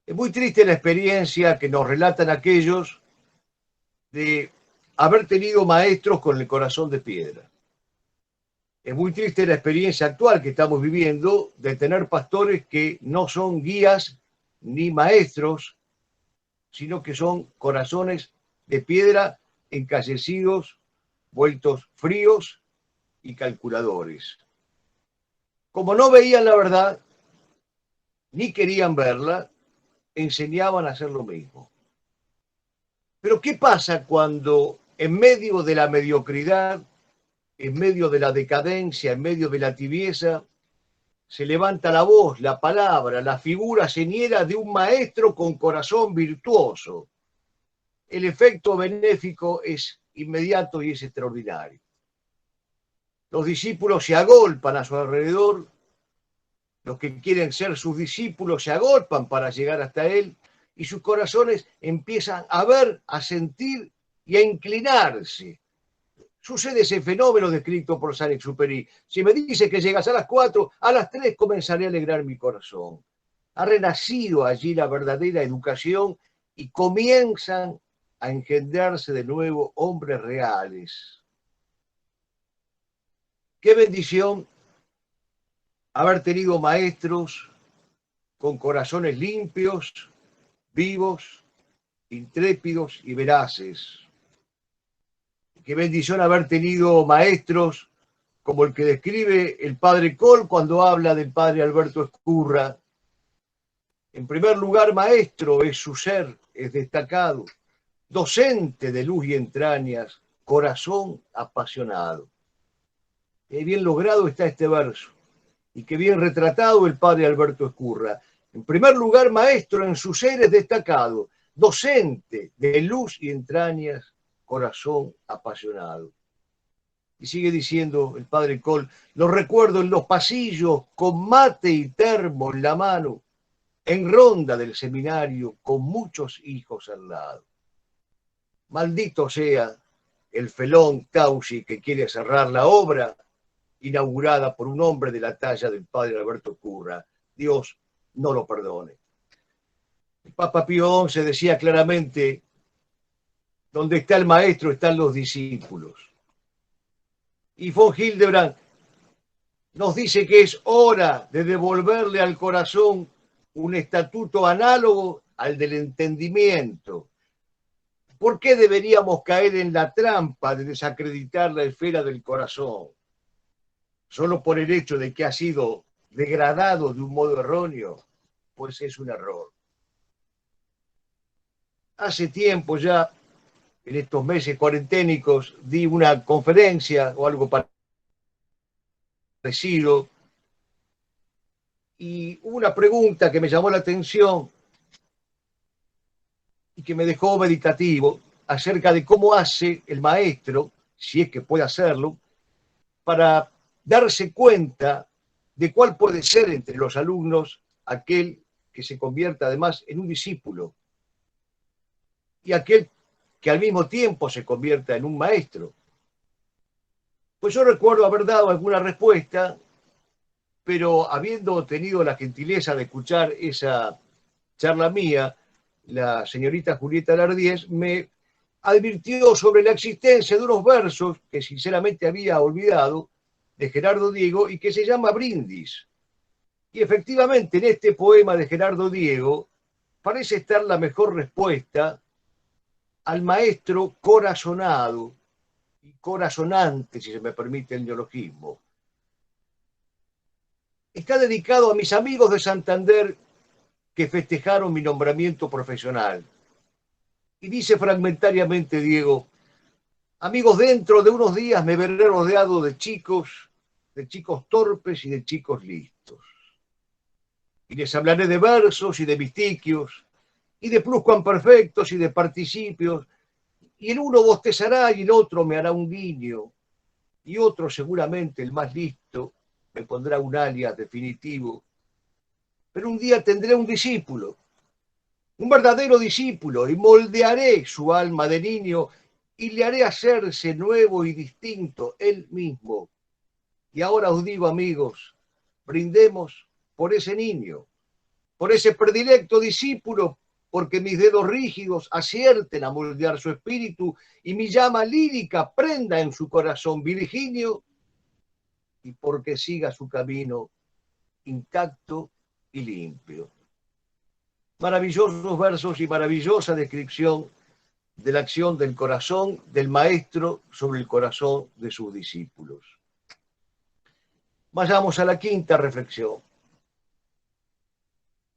Es muy triste la experiencia que nos relatan aquellos de haber tenido maestros con el corazón de piedra. Es muy triste la experiencia actual que estamos viviendo de tener pastores que no son guías ni maestros, sino que son corazones de piedra encallecidos, vueltos fríos y calculadores. Como no veían la verdad, ni querían verla, enseñaban a hacer lo mismo. Pero ¿qué pasa cuando en medio de la mediocridad, en medio de la decadencia, en medio de la tibieza, se levanta la voz, la palabra, la figura señera de un maestro con corazón virtuoso? El efecto benéfico es inmediato y es extraordinario. Los discípulos se agolpan a su alrededor, los que quieren ser sus discípulos se agolpan para llegar hasta él, y sus corazones empiezan a ver, a sentir y a inclinarse. Sucede ese fenómeno descrito por Saint-Exupéry. Si me dice que llegas a las 4, a las 3 comenzaré a alegrar mi corazón. Ha renacido allí la verdadera educación y comienzan a engendrarse de nuevo hombres reales. Qué bendición haber tenido maestros con corazones limpios, vivos, intrépidos y veraces. Qué bendición haber tenido maestros como el que describe el padre Coll cuando habla del padre Alberto Ezcurra. En primer lugar, maestro es su ser, es destacado, docente de luz y entrañas, corazón apasionado. Qué bien logrado está este verso y qué bien retratado el padre Alberto Ezcurra. En primer lugar, maestro en su ser es destacado, docente de luz y entrañas, corazón apasionado. Y sigue diciendo el padre Coll, lo recuerdo en los pasillos con mate y termo en la mano, en ronda del seminario con muchos hijos al lado. Maldito sea el felón Tausi que quiere cerrar la obra inaugurada por un hombre de la talla del padre Alberto Ezcurra. Dios no lo perdone. El Papa Pío XI decía claramente, donde está el maestro están los discípulos. Y von Hildebrand nos dice que es hora de devolverle al corazón un estatuto análogo al del entendimiento. ¿Por qué deberíamos caer en la trampa de desacreditar la esfera del corazón? Solo por el hecho de que ha sido degradado de un modo erróneo, pues es un error. Hace tiempo ya, en estos meses cuarenténicos, di una conferencia o algo parecido, y hubo una pregunta que me llamó la atención y que me dejó meditativo acerca de cómo hace el maestro, si es que puede hacerlo, para darse cuenta de cuál puede ser entre los alumnos aquel que se convierta además en un discípulo y aquel que al mismo tiempo se convierta en un maestro. Pues yo recuerdo haber dado alguna respuesta, pero habiendo tenido la gentileza de escuchar esa charla mía, la señorita Julieta Lardíez me advirtió sobre la existencia de unos versos que sinceramente había olvidado, de Gerardo Diego, y que se llama Brindis. Y efectivamente en este poema de Gerardo Diego parece estar la mejor respuesta al maestro corazonado y corazonante, si se me permite el neologismo. Está dedicado a mis amigos de Santander que festejaron mi nombramiento profesional. Y dice fragmentariamente Diego: amigos, dentro de unos días me veré rodeado de chicos torpes y de chicos listos. Y les hablaré de versos y de vistiquios, y de pluscuamperfectos y de participios, y el uno bostezará y el otro me hará un guiño, y otro, seguramente el más listo, me pondrá un alias definitivo. Pero un día tendré un discípulo, un verdadero discípulo, y moldearé su alma de niño y le haré hacerse nuevo y distinto él mismo. Y ahora os digo, amigos, brindemos por ese niño, por ese predilecto discípulo, porque mis dedos rígidos acierten a moldear su espíritu y mi llama lírica prenda en su corazón virginio, y porque siga su camino intacto y limpio. Maravillosos versos y maravillosa descripción de la acción del corazón del maestro sobre el corazón de sus discípulos. Vayamos a la quinta reflexión.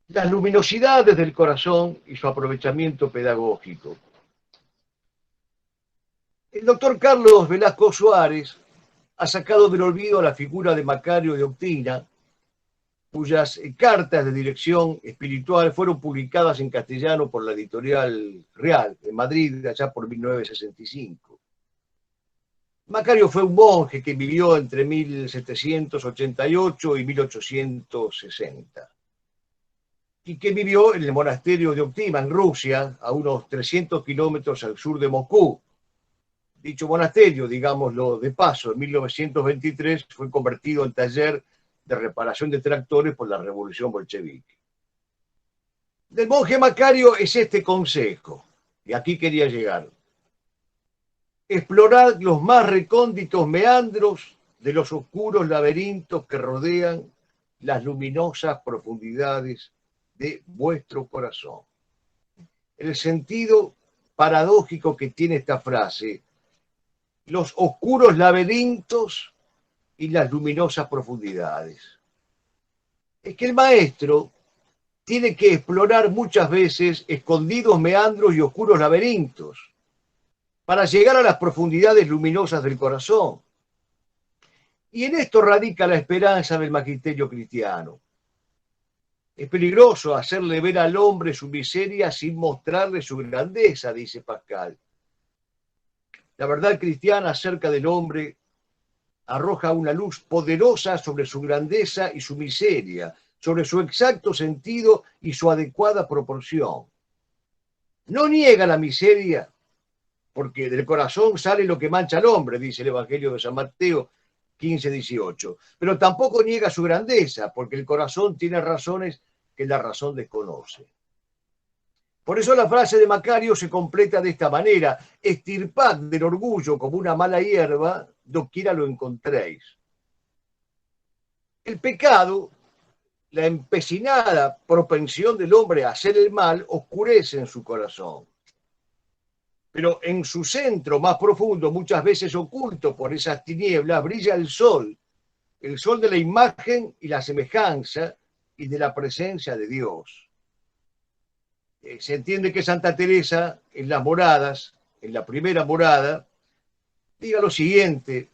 Las luminosidades del corazón y su aprovechamiento pedagógico. El doctor Carlos Velasco Suárez ha sacado del olvido a la figura de Macario de Octina, cuyas cartas de dirección espiritual fueron publicadas en castellano por la editorial Real, en Madrid, allá por 1965. Macario fue un monje que vivió entre 1788 y 1860, y que vivió en el monasterio de Octima, en Rusia, a unos 300 kilómetros al sur de Moscú. Dicho monasterio, digámoslo de paso, en 1923 fue convertido en taller de reparación de tractores por la revolución bolchevique. Del monje Macario es este consejo, y aquí quería llegar: explorad los más recónditos meandros de los oscuros laberintos que rodean las luminosas profundidades de vuestro corazón. El sentido paradójico que tiene esta frase: los oscuros laberintos y las luminosas profundidades. Es que el maestro tiene que explorar muchas veces escondidos meandros y oscuros laberintos para llegar a las profundidades luminosas del corazón. Y en esto radica la esperanza del magisterio cristiano. Es peligroso hacerle ver al hombre su miseria sin mostrarle su grandeza, dice Pascal. La verdad cristiana acerca del hombre arroja una luz poderosa sobre su grandeza y su miseria, sobre su exacto sentido y su adecuada proporción. No niega la miseria, porque del corazón sale lo que mancha al hombre, dice el Evangelio de San Mateo 15:18. Pero tampoco niega su grandeza, porque el corazón tiene razones que la razón desconoce. Por eso la frase de Macario se completa de esta manera: extirpad del orgullo como una mala hierba, doquiera lo encontréis. El pecado, la empecinada propensión del hombre a hacer el mal, oscurece en su corazón. Pero en su centro más profundo, muchas veces oculto por esas tinieblas, brilla el sol de la imagen y la semejanza y de la presencia de Dios. Se entiende que Santa Teresa, en las moradas, en la primera morada, diga lo siguiente: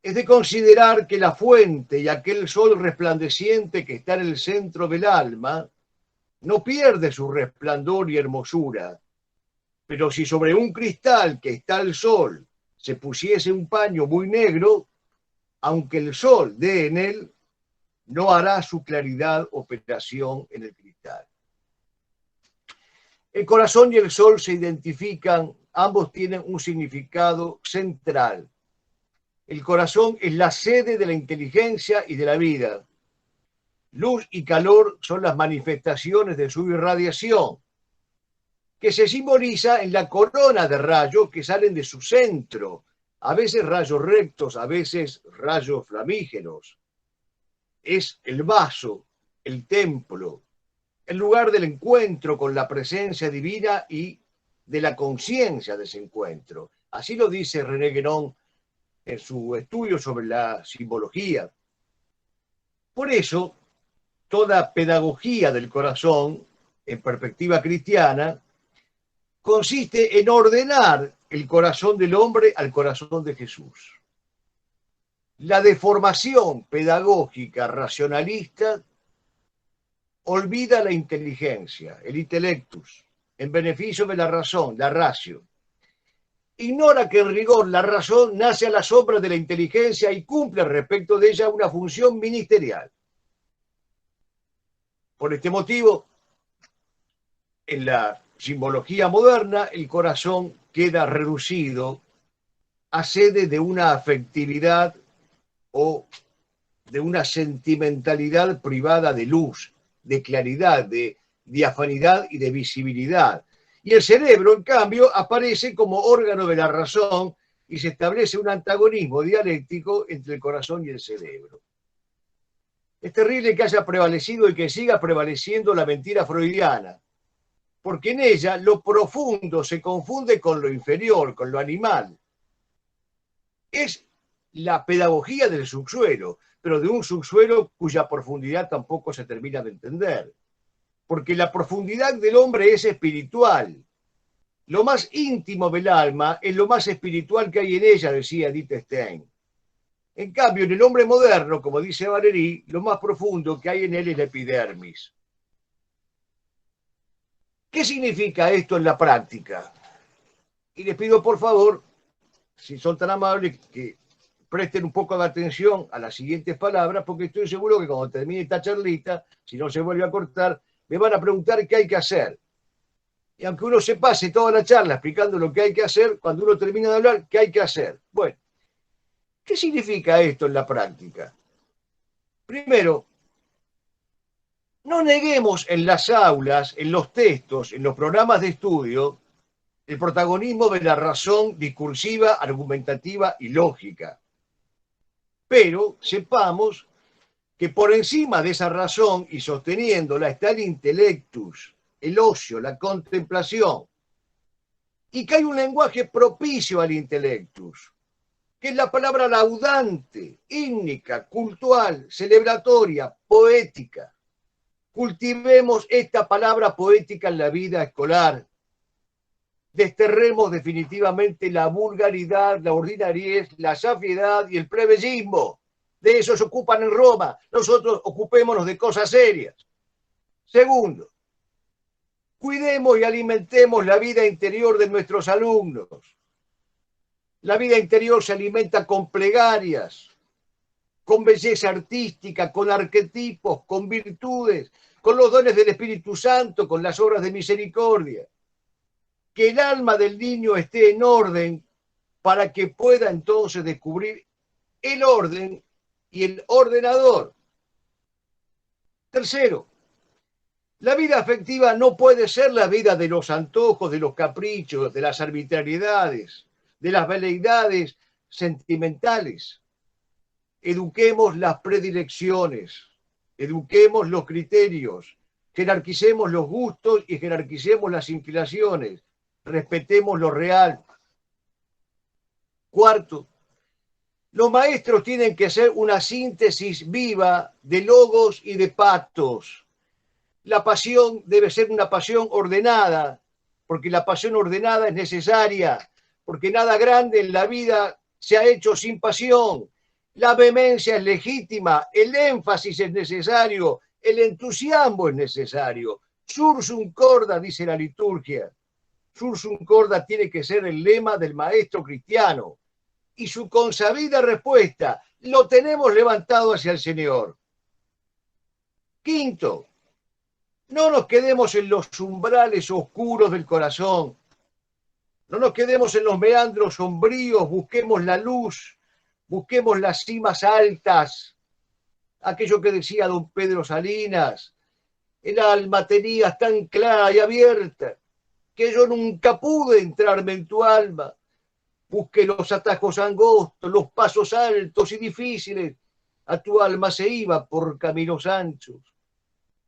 es de considerar que la fuente y aquel sol resplandeciente que está en el centro del alma no pierde su resplandor y hermosura, pero si sobre un cristal que está el sol se pusiese un paño muy negro, aunque el sol dé en él, no hará su claridad operación en el cristal. El corazón y el sol se identifican, ambos tienen un significado central. El corazón es la sede de la inteligencia y de la vida. Luz y calor son las manifestaciones de su irradiación, que se simboliza en la corona de rayos que salen de su centro, a veces rayos rectos, a veces rayos flamígeros. Es el vaso, el templo, el lugar del encuentro con la presencia divina y de la conciencia de ese encuentro. Así lo dice René Guénon en su estudio sobre la simbología. Por eso, toda pedagogía del corazón, en perspectiva cristiana, consiste en ordenar el corazón del hombre al corazón de Jesús. La deformación pedagógica racionalista olvida la inteligencia, el intellectus, en beneficio de la razón, la ratio. Ignora que en rigor la razón nace a la sombra de la inteligencia y cumple respecto de ella una función ministerial. Por este motivo, en la simbología moderna, el corazón queda reducido a sede de una afectividad o de una sentimentalidad privada de luz, de claridad, de diafanidad y de visibilidad. Y el cerebro, en cambio, aparece como órgano de la razón y se establece un antagonismo dialéctico entre el corazón y el cerebro. Es terrible que haya prevalecido y que siga prevaleciendo la mentira freudiana, porque en ella lo profundo se confunde con lo inferior, con lo animal. Es la pedagogía del subsuelo, pero de un subsuelo cuya profundidad tampoco se termina de entender. Porque la profundidad del hombre es espiritual. Lo más íntimo del alma es lo más espiritual que hay en ella, decía Edith Stein. En cambio, en el hombre moderno, como dice Valéry, lo más profundo que hay en él es la epidermis. ¿Qué significa esto en la práctica? Y les pido, por favor, si son tan amables, que presten un poco de atención a las siguientes palabras, porque estoy seguro que cuando termine esta charlita, si no se vuelve a cortar, me van a preguntar qué hay que hacer. Y aunque uno se pase toda la charla explicando lo que hay que hacer, cuando uno termina de hablar, ¿qué hay que hacer? Bueno, ¿qué significa esto en la práctica? Primero, no neguemos en las aulas, en los textos, en los programas de estudio, el protagonismo de la razón discursiva, argumentativa y lógica. Pero sepamos que por encima de esa razón y sosteniéndola está el intellectus, el ocio, la contemplación, y que hay un lenguaje propicio al intellectus, que es la palabra laudante, ígnica, cultual, celebratoria, poética. Cultivemos esta palabra poética en la vida escolar. Desterremos definitivamente la vulgaridad, la ordinariez, la safiedad y el plebeyismo. De eso se ocupan en Roma. Nosotros ocupémonos de cosas serias. Segundo, cuidemos y alimentemos la vida interior de nuestros alumnos. La vida interior se alimenta con plegarias, con belleza artística, con arquetipos, con virtudes, con los dones del Espíritu Santo, con las obras de misericordia. Que el alma del niño esté en orden para que pueda entonces descubrir el orden y el ordenador. Tercero, la vida afectiva no puede ser la vida de los antojos, de los caprichos, de las arbitrariedades, de las veleidades sentimentales. Eduquemos las predilecciones, eduquemos los criterios, jerarquicemos los gustos y jerarquicemos las inclinaciones. respetemos lo real. Cuarto, los maestros tienen que hacer una síntesis viva de logos y de patos. La pasión debe ser una pasión ordenada, porque la pasión ordenada es necesaria, porque nada grande en la vida se ha hecho sin pasión. La vehemencia es legítima, el énfasis es necesario, el entusiasmo es necesario. Sursum corda, dice la liturgia. Sursum corda tiene que ser el lema del maestro cristiano. Y su consabida respuesta, lo tenemos levantado hacia el Señor. Quinto, no nos quedemos en los umbrales oscuros del corazón. No nos quedemos en los meandros sombríos, busquemos la luz, busquemos las cimas altas. Aquello que decía don Pedro Salinas, el alma tenías tan clara y abierta que yo nunca pude entrarme en tu alma. Busqué los atajos angostos, los pasos altos y difíciles. A tu alma se iba por caminos anchos.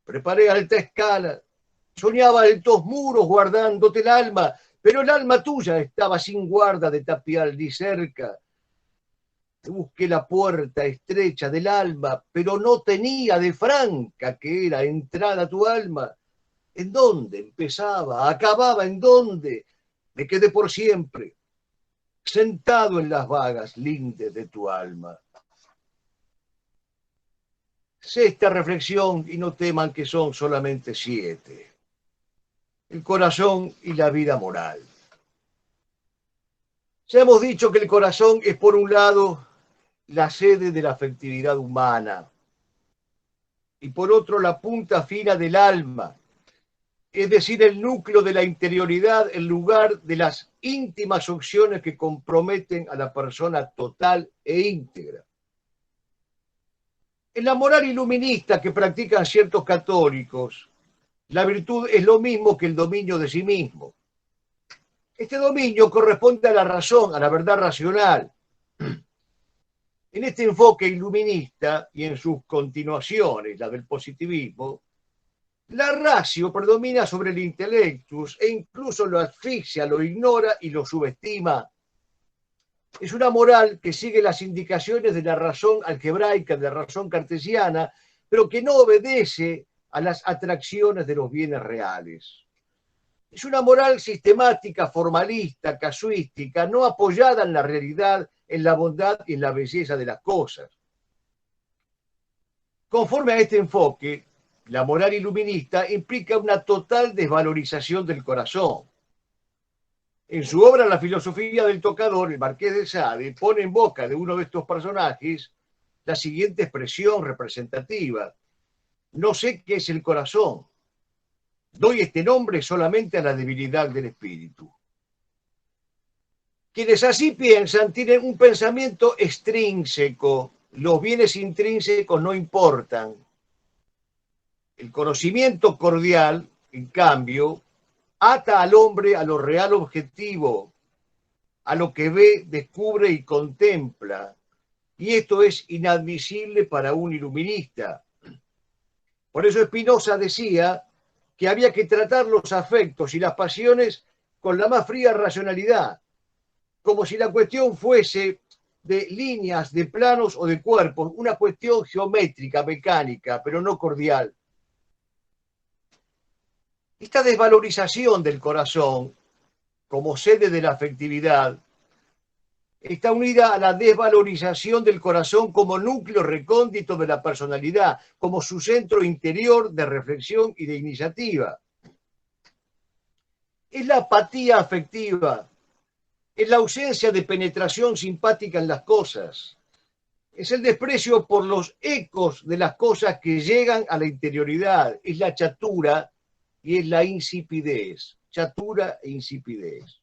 Preparé alta escala, soñaba altos muros guardándote el alma, pero el alma tuya estaba sin guarda de tapial ni cerca. Busqué la puerta estrecha del alma, pero no tenía de franca que era entrada a tu alma. ¿En dónde empezaba? ¿Acababa en dónde? Me quedé por siempre, sentado en las vagas lindes de tu alma. Sexta reflexión, y no teman que son solamente 7. El corazón y la vida moral. Ya hemos dicho que el corazón es, por un lado, la sede de la afectividad humana, y por otro, la punta fina del alma, es decir, el núcleo de la interioridad, el lugar de las íntimas opciones que comprometen a la persona total e íntegra. En la moral iluminista que practican ciertos católicos, la virtud es lo mismo que el dominio de sí mismo. Este dominio corresponde a la razón, a la verdad racional. En este enfoque iluminista y en sus continuaciones, la del positivismo, la ratio predomina sobre el intellectus e incluso lo asfixia, lo ignora y lo subestima. Es una moral que sigue las indicaciones de la razón algebraica, de la razón cartesiana, pero que no obedece a las atracciones de los bienes reales. Es una moral sistemática, formalista, casuística, no apoyada en la realidad, en la bondad y en la belleza de las cosas. Conforme a este enfoque, la moral iluminista implica una total desvalorización del corazón. En su obra La filosofía del tocador, el Marqués de Sade pone en boca de uno de estos personajes la siguiente expresión representativa: no sé qué es el corazón. Doy este nombre solamente a la debilidad del espíritu. Quienes así piensan tienen un pensamiento extrínseco. Los bienes intrínsecos no importan. El conocimiento cordial, en cambio, ata al hombre a lo real objetivo, a lo que ve, descubre y contempla. Y esto es inadmisible para un iluminista. Por eso Spinoza decía que había que tratar los afectos y las pasiones con la más fría racionalidad, como si la cuestión fuese de líneas, de planos o de cuerpos, una cuestión geométrica, mecánica, pero no cordial. Esta desvalorización del corazón como sede de la afectividad está unida a la desvalorización del corazón como núcleo recóndito de la personalidad, como su centro interior de reflexión y de iniciativa. Es la apatía afectiva, es la ausencia de penetración simpática en las cosas, es el desprecio por los ecos de las cosas que llegan a la interioridad, es la chatura y es la insipidez, chatura e insipidez.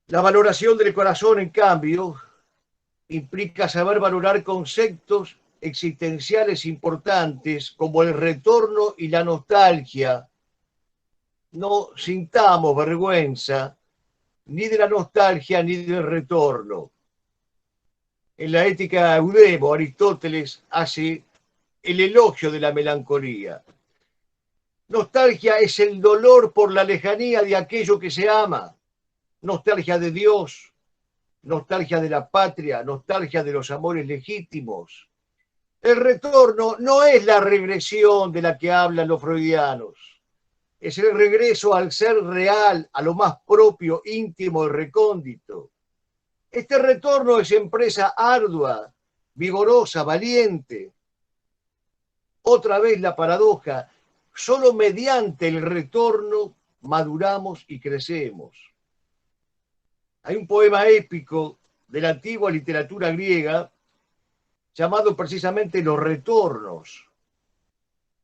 La valoración del corazón, en cambio, implica saber valorar conceptos existenciales importantes como el retorno y la nostalgia. No sintamos vergüenza ni de la nostalgia ni del retorno. En la Ética Eudemo, Aristóteles hace el elogio de la melancolía. Nostalgia es el dolor por la lejanía de aquello que se ama. Nostalgia de Dios, nostalgia de la patria, nostalgia de los amores legítimos. El retorno no es la regresión de la que hablan los freudianos. Es el regreso al ser real, a lo más propio, íntimo y recóndito. Este retorno es empresa ardua, vigorosa, valiente. Otra vez la paradoja, solo mediante el retorno maduramos y crecemos. Hay un poema épico de la antigua literatura griega llamado precisamente Los Retornos.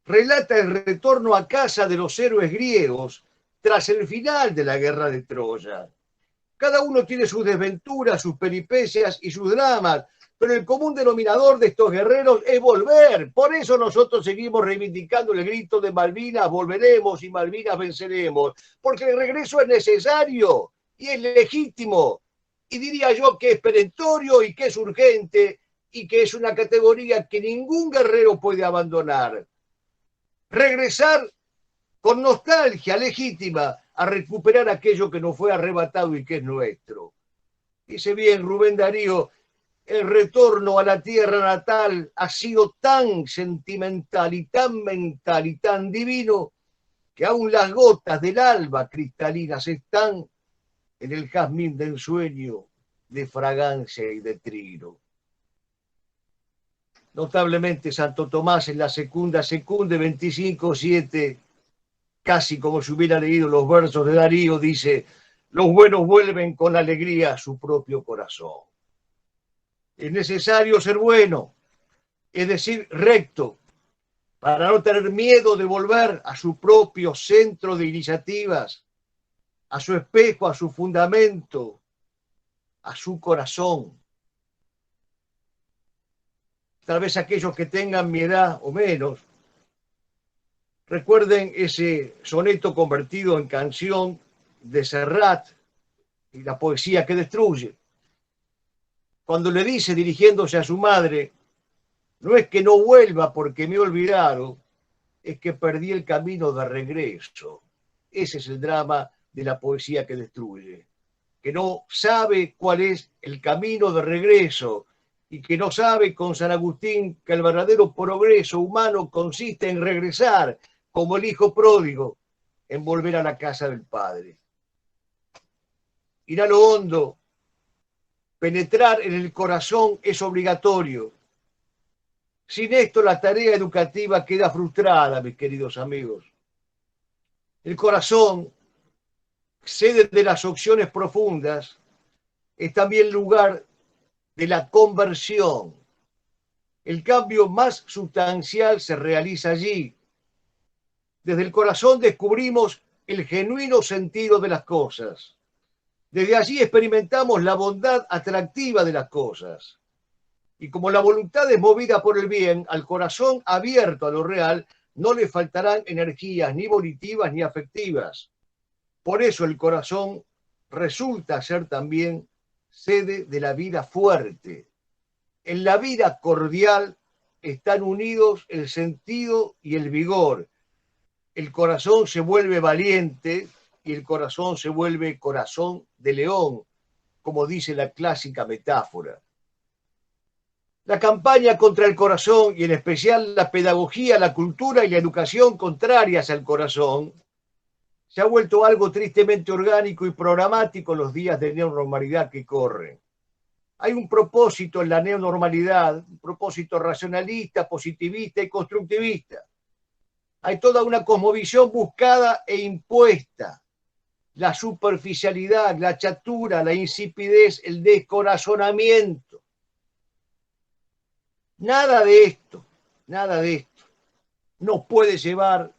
Relata el retorno a casa de los héroes griegos tras el final de la guerra de Troya. Cada uno tiene sus desventuras, sus peripecias y sus dramas, pero el común denominador de estos guerreros es volver. Por eso nosotros seguimos reivindicando el grito de Malvinas volveremos y Malvinas venceremos, porque el regreso es necesario y es legítimo, y diría yo que es perentorio y que es urgente y que es una categoría que ningún guerrero puede abandonar. Regresar con nostalgia legítima a recuperar aquello que nos fue arrebatado y que es nuestro. Dice bien Rubén Darío, el retorno a la tierra natal ha sido tan sentimental y tan mental y tan divino que aún las gotas del alba cristalinas están en el jazmín de ensueño, de fragancia y de trino. Notablemente Santo Tomás en la Secunda 25:7, casi como si hubiera leído los versos de Darío, dice, los buenos vuelven con alegría a su propio corazón. Es necesario ser bueno, es decir, recto, para no tener miedo de volver a su propio centro de iniciativas, a su espejo, a su fundamento, a su corazón. Tal vez aquellos que tengan mi edad o menos, recuerden ese soneto convertido en canción de Serrat y la poesía que destruye. Cuando le dice, dirigiéndose a su madre, no es que no vuelva porque me he olvidado, es que perdí el camino de regreso. Ese es el drama de la poesía que destruye, que no sabe cuál es el camino de regreso y que no sabe con San Agustín que el verdadero progreso humano consiste en regresar, como el hijo pródigo, en volver a la casa del Padre. Ir a lo hondo, penetrar en el corazón es obligatorio. Sin esto la tarea educativa queda frustrada, mis queridos amigos. El corazón, sede de las opciones profundas, es también lugar de la conversión. El cambio más sustancial se realiza allí. Desde el corazón descubrimos el genuino sentido de las cosas. Desde allí experimentamos la bondad atractiva de las cosas. Y como la voluntad es movida por el bien, al corazón abierto a lo real, no le faltarán energías ni volitivas ni afectivas. Por eso el corazón resulta ser también sede de la vida fuerte. En la vida cordial están unidos el sentido y el vigor. El corazón se vuelve valiente y el corazón se vuelve corazón de león, como dice la clásica metáfora. La campaña contra el corazón y en especial la pedagogía, la cultura y la educación contrarias al corazón se ha vuelto algo tristemente orgánico y programático en los días de neonormalidad que corren. Hay un propósito en la neonormalidad, un propósito racionalista, positivista y constructivista. Hay toda una cosmovisión buscada e impuesta. La superficialidad, la chatura, la insipidez, el descorazonamiento. Nada de esto nos puede llevar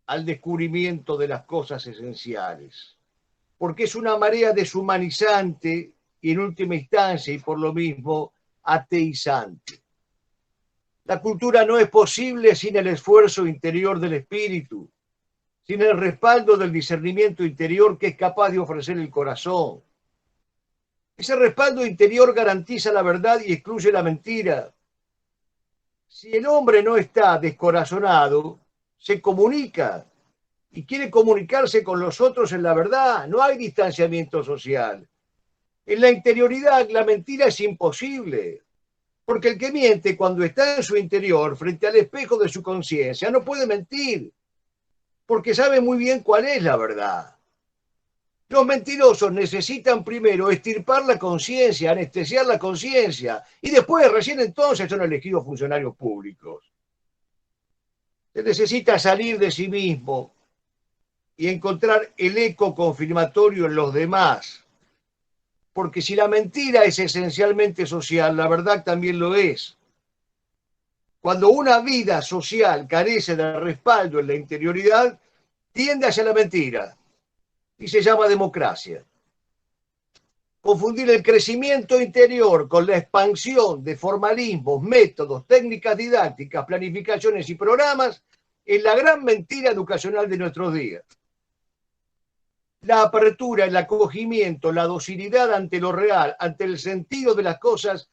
al descubrimiento de las cosas esenciales, porque es una marea deshumanizante y en última instancia, y por lo mismo, ateizante. La cultura no es posible sin el esfuerzo interior del espíritu, sin el respaldo del discernimiento interior que es capaz de ofrecer el corazón. Ese respaldo interior garantiza la verdad y excluye la mentira. Si el hombre no está descorazonado, se comunica y quiere comunicarse con los otros en la verdad, no hay distanciamiento social. En la interioridad la mentira es imposible, porque el que miente cuando está en su interior, frente al espejo de su conciencia, no puede mentir, porque sabe muy bien cuál es la verdad. Los mentirosos necesitan primero extirpar la conciencia, anestesiar la conciencia, y después, recién entonces, son elegidos funcionarios públicos. Se necesita salir de sí mismo y encontrar el eco confirmatorio en los demás. Porque si la mentira es esencialmente social, la verdad también lo es. Cuando una vida social carece de respaldo en la interioridad, tiende hacia la mentira y se llama democracia. Confundir el crecimiento interior con la expansión de formalismos, métodos, técnicas didácticas, planificaciones y programas es la gran mentira educacional de nuestros días. La apertura, el acogimiento, la docilidad ante lo real, ante el sentido de las cosas,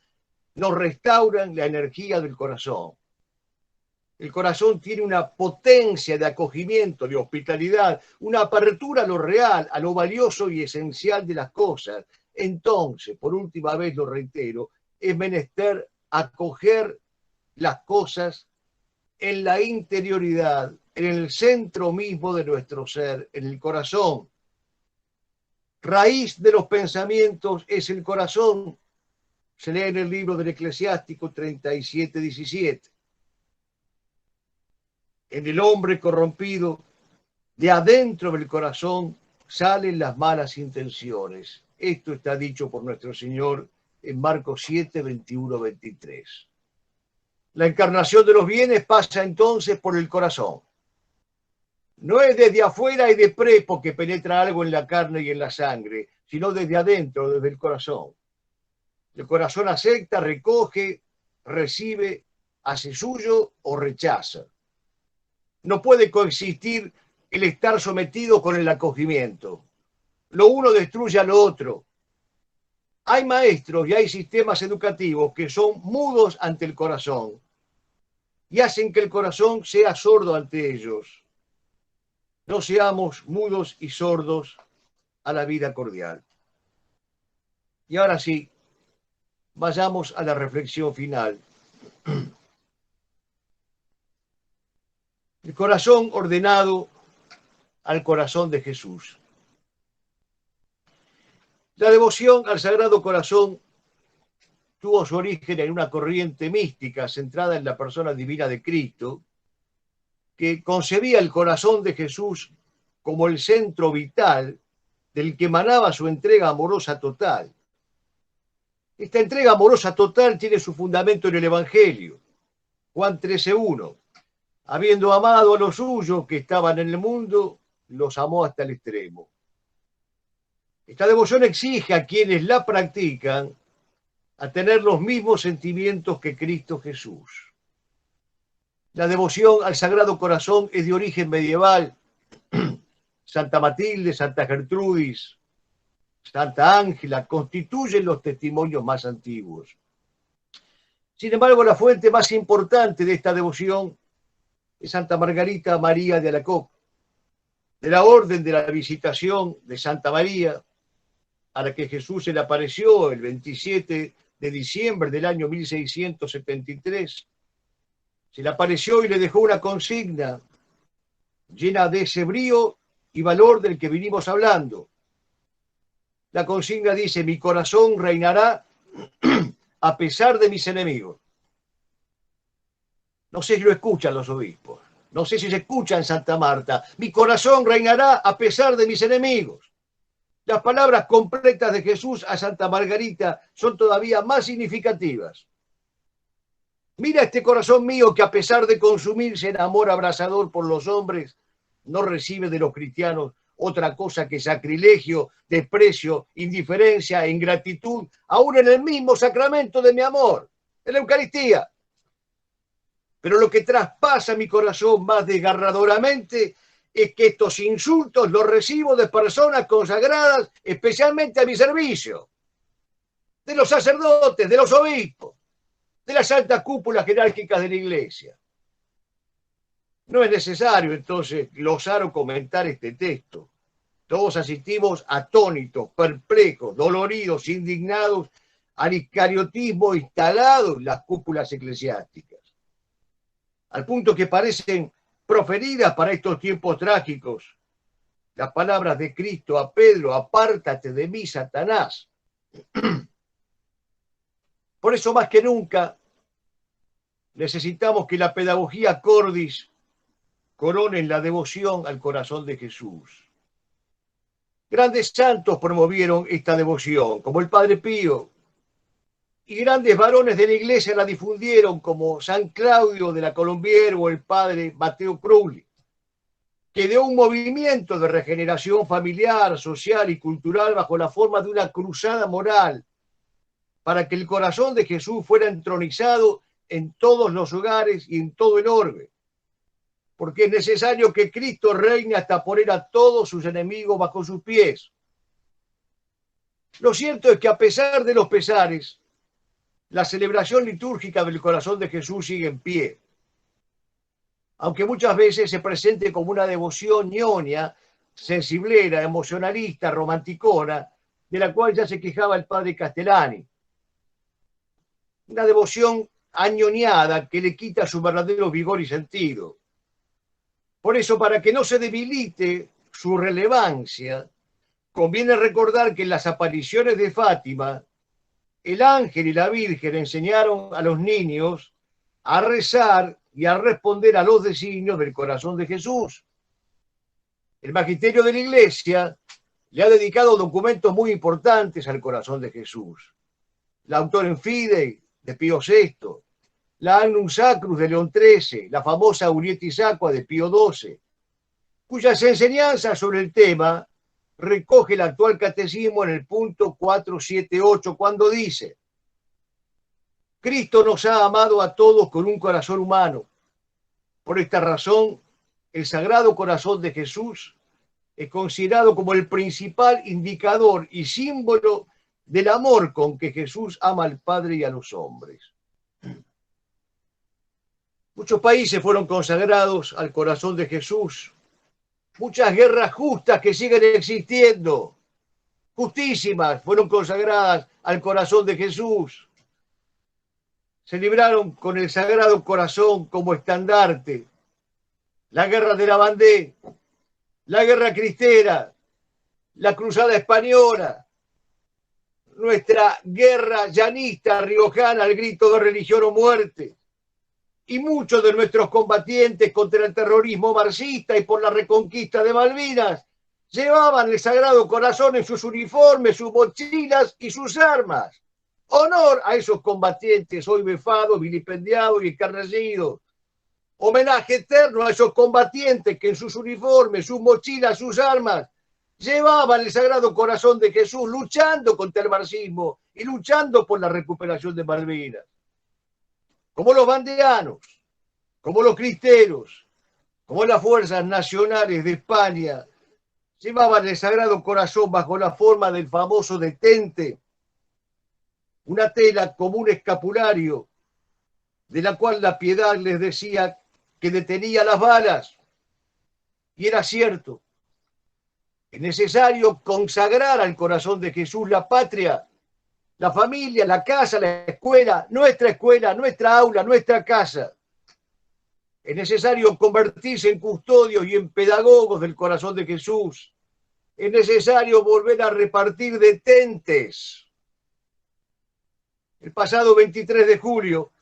nos restauran la energía del corazón. El corazón tiene una potencia de acogimiento, de hospitalidad, una apertura a lo real, a lo valioso y esencial de las cosas. Entonces, por última vez lo reitero, es menester acoger las cosas en la interioridad, en el centro mismo de nuestro ser, en el corazón. Raíz de los pensamientos es el corazón. Se lee en el libro del Eclesiástico 37:17. En el hombre corrompido, de adentro del corazón salen las malas intenciones. Esto está dicho por nuestro Señor en Marcos 7:21-23. La encarnación de los bienes pasa entonces por el corazón. No es desde afuera y de prepo que penetra algo en la carne y en la sangre, sino desde adentro, desde el corazón. El corazón acepta, recoge, recibe, hace suyo o rechaza. No puede coexistir el estar sometido con el acogimiento. Lo uno destruye a lo otro. Hay maestros y hay sistemas educativos que son mudos ante el corazón y hacen que el corazón sea sordo ante ellos. No seamos mudos y sordos a la vida cordial. Y ahora sí, vayamos a la reflexión final. El corazón ordenado al corazón de Jesús. La devoción al Sagrado Corazón tuvo su origen en una corriente mística centrada en la persona divina de Cristo, que concebía el corazón de Jesús como el centro vital del que emanaba su entrega amorosa total. Esta entrega amorosa total tiene su fundamento en el Evangelio. Juan 13:1. Habiendo amado a los suyos que estaban en el mundo, los amó hasta el extremo. Esta devoción exige a quienes la practican a tener los mismos sentimientos que Cristo Jesús. La devoción al Sagrado Corazón es de origen medieval. Santa Matilde, Santa Gertrudis, Santa Ángela constituyen los testimonios más antiguos. Sin embargo, la fuente más importante de esta devoción es Santa Margarita María de Alacoque, de la Orden de la Visitación de Santa María, a la que Jesús se le apareció el 27 de diciembre del año 1673. Se le apareció y le dejó una consigna llena de ese brío y valor del que vinimos hablando. La consigna dice: mi corazón reinará a pesar de mis enemigos. No sé si lo escuchan los obispos, no sé si se escucha en Santa Marta. Mi corazón reinará a pesar de mis enemigos. Las palabras completas de Jesús a Santa Margarita son todavía más significativas. Mira este corazón mío que, a pesar de consumirse en amor abrasador por los hombres, no recibe de los cristianos otra cosa que sacrilegio, desprecio, indiferencia e ingratitud, aún en el mismo sacramento de mi amor, en la Eucaristía. Pero lo que traspasa mi corazón más desgarradoramente es que estos insultos los recibo de personas consagradas especialmente a mi servicio, de los sacerdotes, de los obispos, de las altas cúpulas jerárquicas de la Iglesia. No es necesario entonces glosar o comentar este texto. Todos asistimos atónitos, perplejos, doloridos, indignados al iscariotismo instalado en las cúpulas eclesiásticas, al punto que parecen proferidas para estos tiempos trágicos las palabras de Cristo a Pedro: apártate de mí, Satanás. Por eso, más que nunca, necesitamos que la pedagogía cordis corone la devoción al corazón de Jesús. Grandes santos promovieron esta devoción, como el Padre Pío, y grandes varones de la Iglesia la difundieron, como San Claudio de la Colombier o el Padre Mateo Crowley, que dio un movimiento de regeneración familiar, social y cultural bajo la forma de una cruzada moral para que el corazón de Jesús fuera entronizado en todos los hogares y en todo el orbe, porque es necesario que Cristo reine hasta poner a todos sus enemigos bajo sus pies. Lo cierto es que, a pesar de los pesares, la celebración litúrgica del corazón de Jesús sigue en pie, aunque muchas veces se presente como una devoción ñoña, sensiblera, emocionalista, romanticona, de la cual ya se quejaba el padre Castellani. Una devoción añoñada que le quita su verdadero vigor y sentido. Por eso, para que no se debilite su relevancia, conviene recordar que en las apariciones de Fátima, el ángel y la Virgen enseñaron a los niños a rezar y a responder a los designios del corazón de Jesús. El magisterio de la Iglesia le ha dedicado documentos muy importantes al corazón de Jesús. La Autorem Fidei de Pío VI, la Agnum Sacrus de León XIII, la famosa Urietis Aqua de Pío XII, cuyas enseñanzas sobre el tema recoge el actual catecismo en el punto 478, cuando dice: Cristo nos ha amado a todos con un corazón humano. Por esta razón, el Sagrado Corazón de Jesús es considerado como el principal indicador y símbolo del amor con que Jesús ama al Padre y a los hombres. Muchos países fueron consagrados al corazón de Jesús. Muchas guerras justas que siguen existiendo, justísimas, fueron consagradas al corazón de Jesús. Se libraron con el Sagrado Corazón como estandarte. La guerra de la Vendée, la guerra cristera, la cruzada española, nuestra guerra llanista riojana al grito de religión o muerte, y muchos de nuestros combatientes contra el terrorismo marxista y por la reconquista de Malvinas llevaban el Sagrado Corazón en sus uniformes, sus mochilas y sus armas. Honor a esos combatientes hoy vefados, vilipendiados y escarnecidos. Homenaje eterno a esos combatientes que en sus uniformes, sus mochilas, sus armas llevaban el Sagrado Corazón de Jesús, luchando contra el marxismo y luchando por la recuperación de Malvinas. Como los bandeanos, como los cristeros, como las fuerzas nacionales de España, llevaban el Sagrado Corazón bajo la forma del famoso detente, una tela como un escapulario, de la cual la piedad les decía que detenía las balas. Y era cierto. Es necesario consagrar al corazón de Jesús la patria, la familia, la casa, la escuela, nuestra aula, nuestra casa. Es necesario convertirse en custodios y en pedagogos del corazón de Jesús. Es necesario volver a repartir detentes. El pasado 23 de julio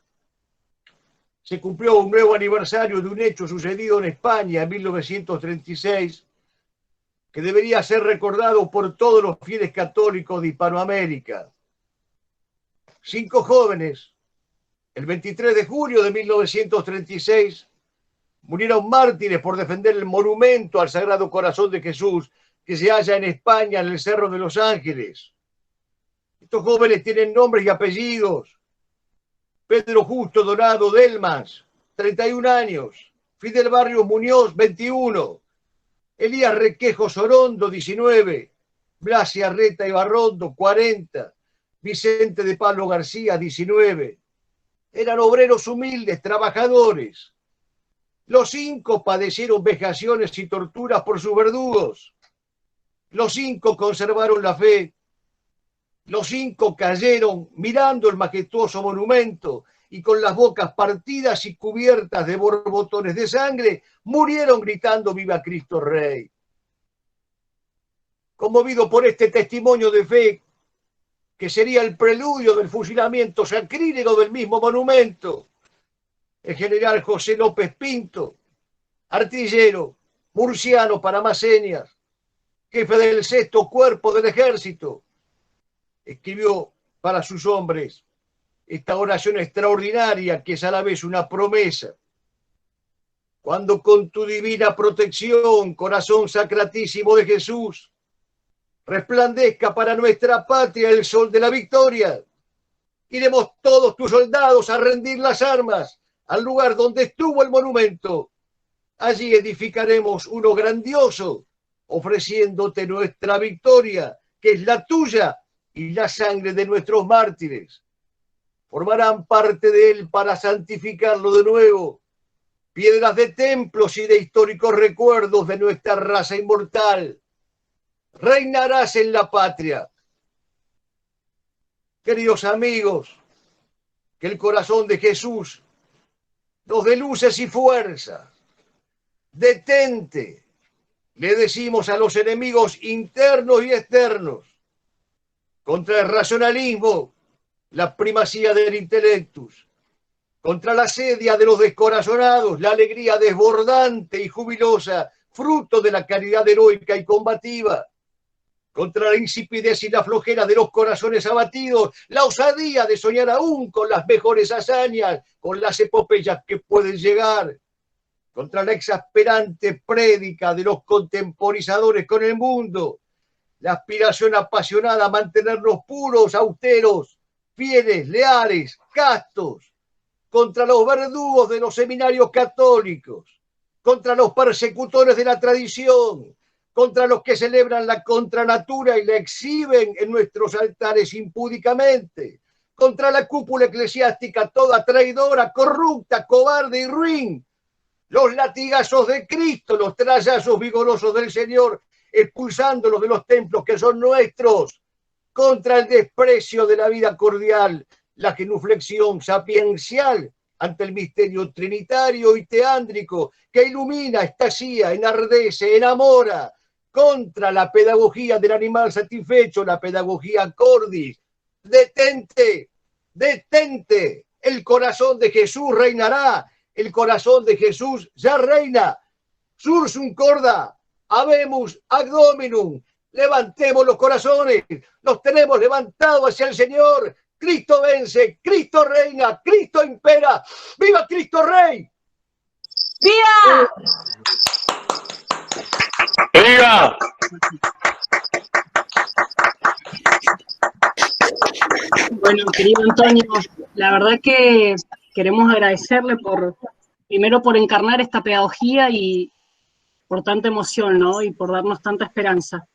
se cumplió un nuevo aniversario de un hecho sucedido en España en 1936, que debería ser recordado por todos los fieles católicos de Hispanoamérica. 5 jóvenes, el 23 de julio de 1936, murieron mártires por defender el monumento al Sagrado Corazón de Jesús que se halla en España, en el Cerro de los Ángeles. Estos jóvenes tienen nombres y apellidos. Pedro Justo Donado Delmas, 31 años. Fidel Barrios Muñoz, 21. Elías Requejo Sorondo, 19. Blas Arreta Ibarrondo, 40. Vicente de Pablo García, 19. Eran obreros humildes, trabajadores. Los 5 padecieron vejaciones y torturas por sus verdugos. Los 5 conservaron la fe. Los 5 cayeron mirando el majestuoso monumento y con las bocas partidas y cubiertas de borbotones de sangre, murieron gritando «Viva Cristo Rey». Conmovido por este testimonio de fe, que sería el preludio del fusilamiento sacrílego del mismo monumento, el general José López Pinto, artillero, murciano para más señas, jefe del 6º Cuerpo del Ejército, escribió para sus hombres esta oración extraordinaria que es a la vez una promesa. Cuando con tu divina protección, corazón sacratísimo de Jesús, resplandezca para nuestra patria el sol de la victoria, iremos todos tus soldados a rendir las armas al lugar donde estuvo el monumento. Allí edificaremos uno grandioso, ofreciéndote nuestra victoria, que es la tuya y la sangre de nuestros mártires. Formarán parte de él para santificarlo de nuevo, piedras de templos y de históricos recuerdos de nuestra raza inmortal. Reinarás en la patria. Queridos amigos, que el corazón de Jesús nos dé luces y fuerza. Detente, le decimos a los enemigos internos y externos, contra el racionalismo, la primacía del intellectus, contra la sedia de los descorazonados, la alegría desbordante y jubilosa, fruto de la caridad heroica y combativa, contra la insipidez y la flojera de los corazones abatidos, la osadía de soñar aún con las mejores hazañas, con las epopeyas que pueden llegar, contra la exasperante prédica de los contemporizadores con el mundo, la aspiración apasionada a mantenernos puros, austeros, fieles, leales, castos, contra los verdugos de los seminarios católicos, contra los persecutores de la tradición, contra los que celebran la contranatura y la exhiben en nuestros altares impúdicamente, contra la cúpula eclesiástica toda traidora, corrupta, cobarde y ruin, los latigazos de Cristo, los trallazos vigorosos del Señor, expulsándolos de los templos que son nuestros, contra el desprecio de la vida cordial, la genuflexión sapiencial ante el misterio trinitario y teándrico que ilumina, extasía, enardece, enamora, contra la pedagogía del animal satisfecho, la pedagogía cordis. Detente, detente, el corazón de Jesús reinará, el corazón de Jesús ya reina. Sursum corda, habemus ad dominum. Levantemos los corazones, los tenemos levantados hacia el Señor. Cristo vence, Cristo reina, Cristo impera. ¡Viva Cristo Rey! ¡Viva! ¡Viva! Bueno, querido Antonio, la verdad que queremos agradecerle primero por encarnar esta pedagogía y por tanta emoción, ¿no? Y por darnos tanta esperanza.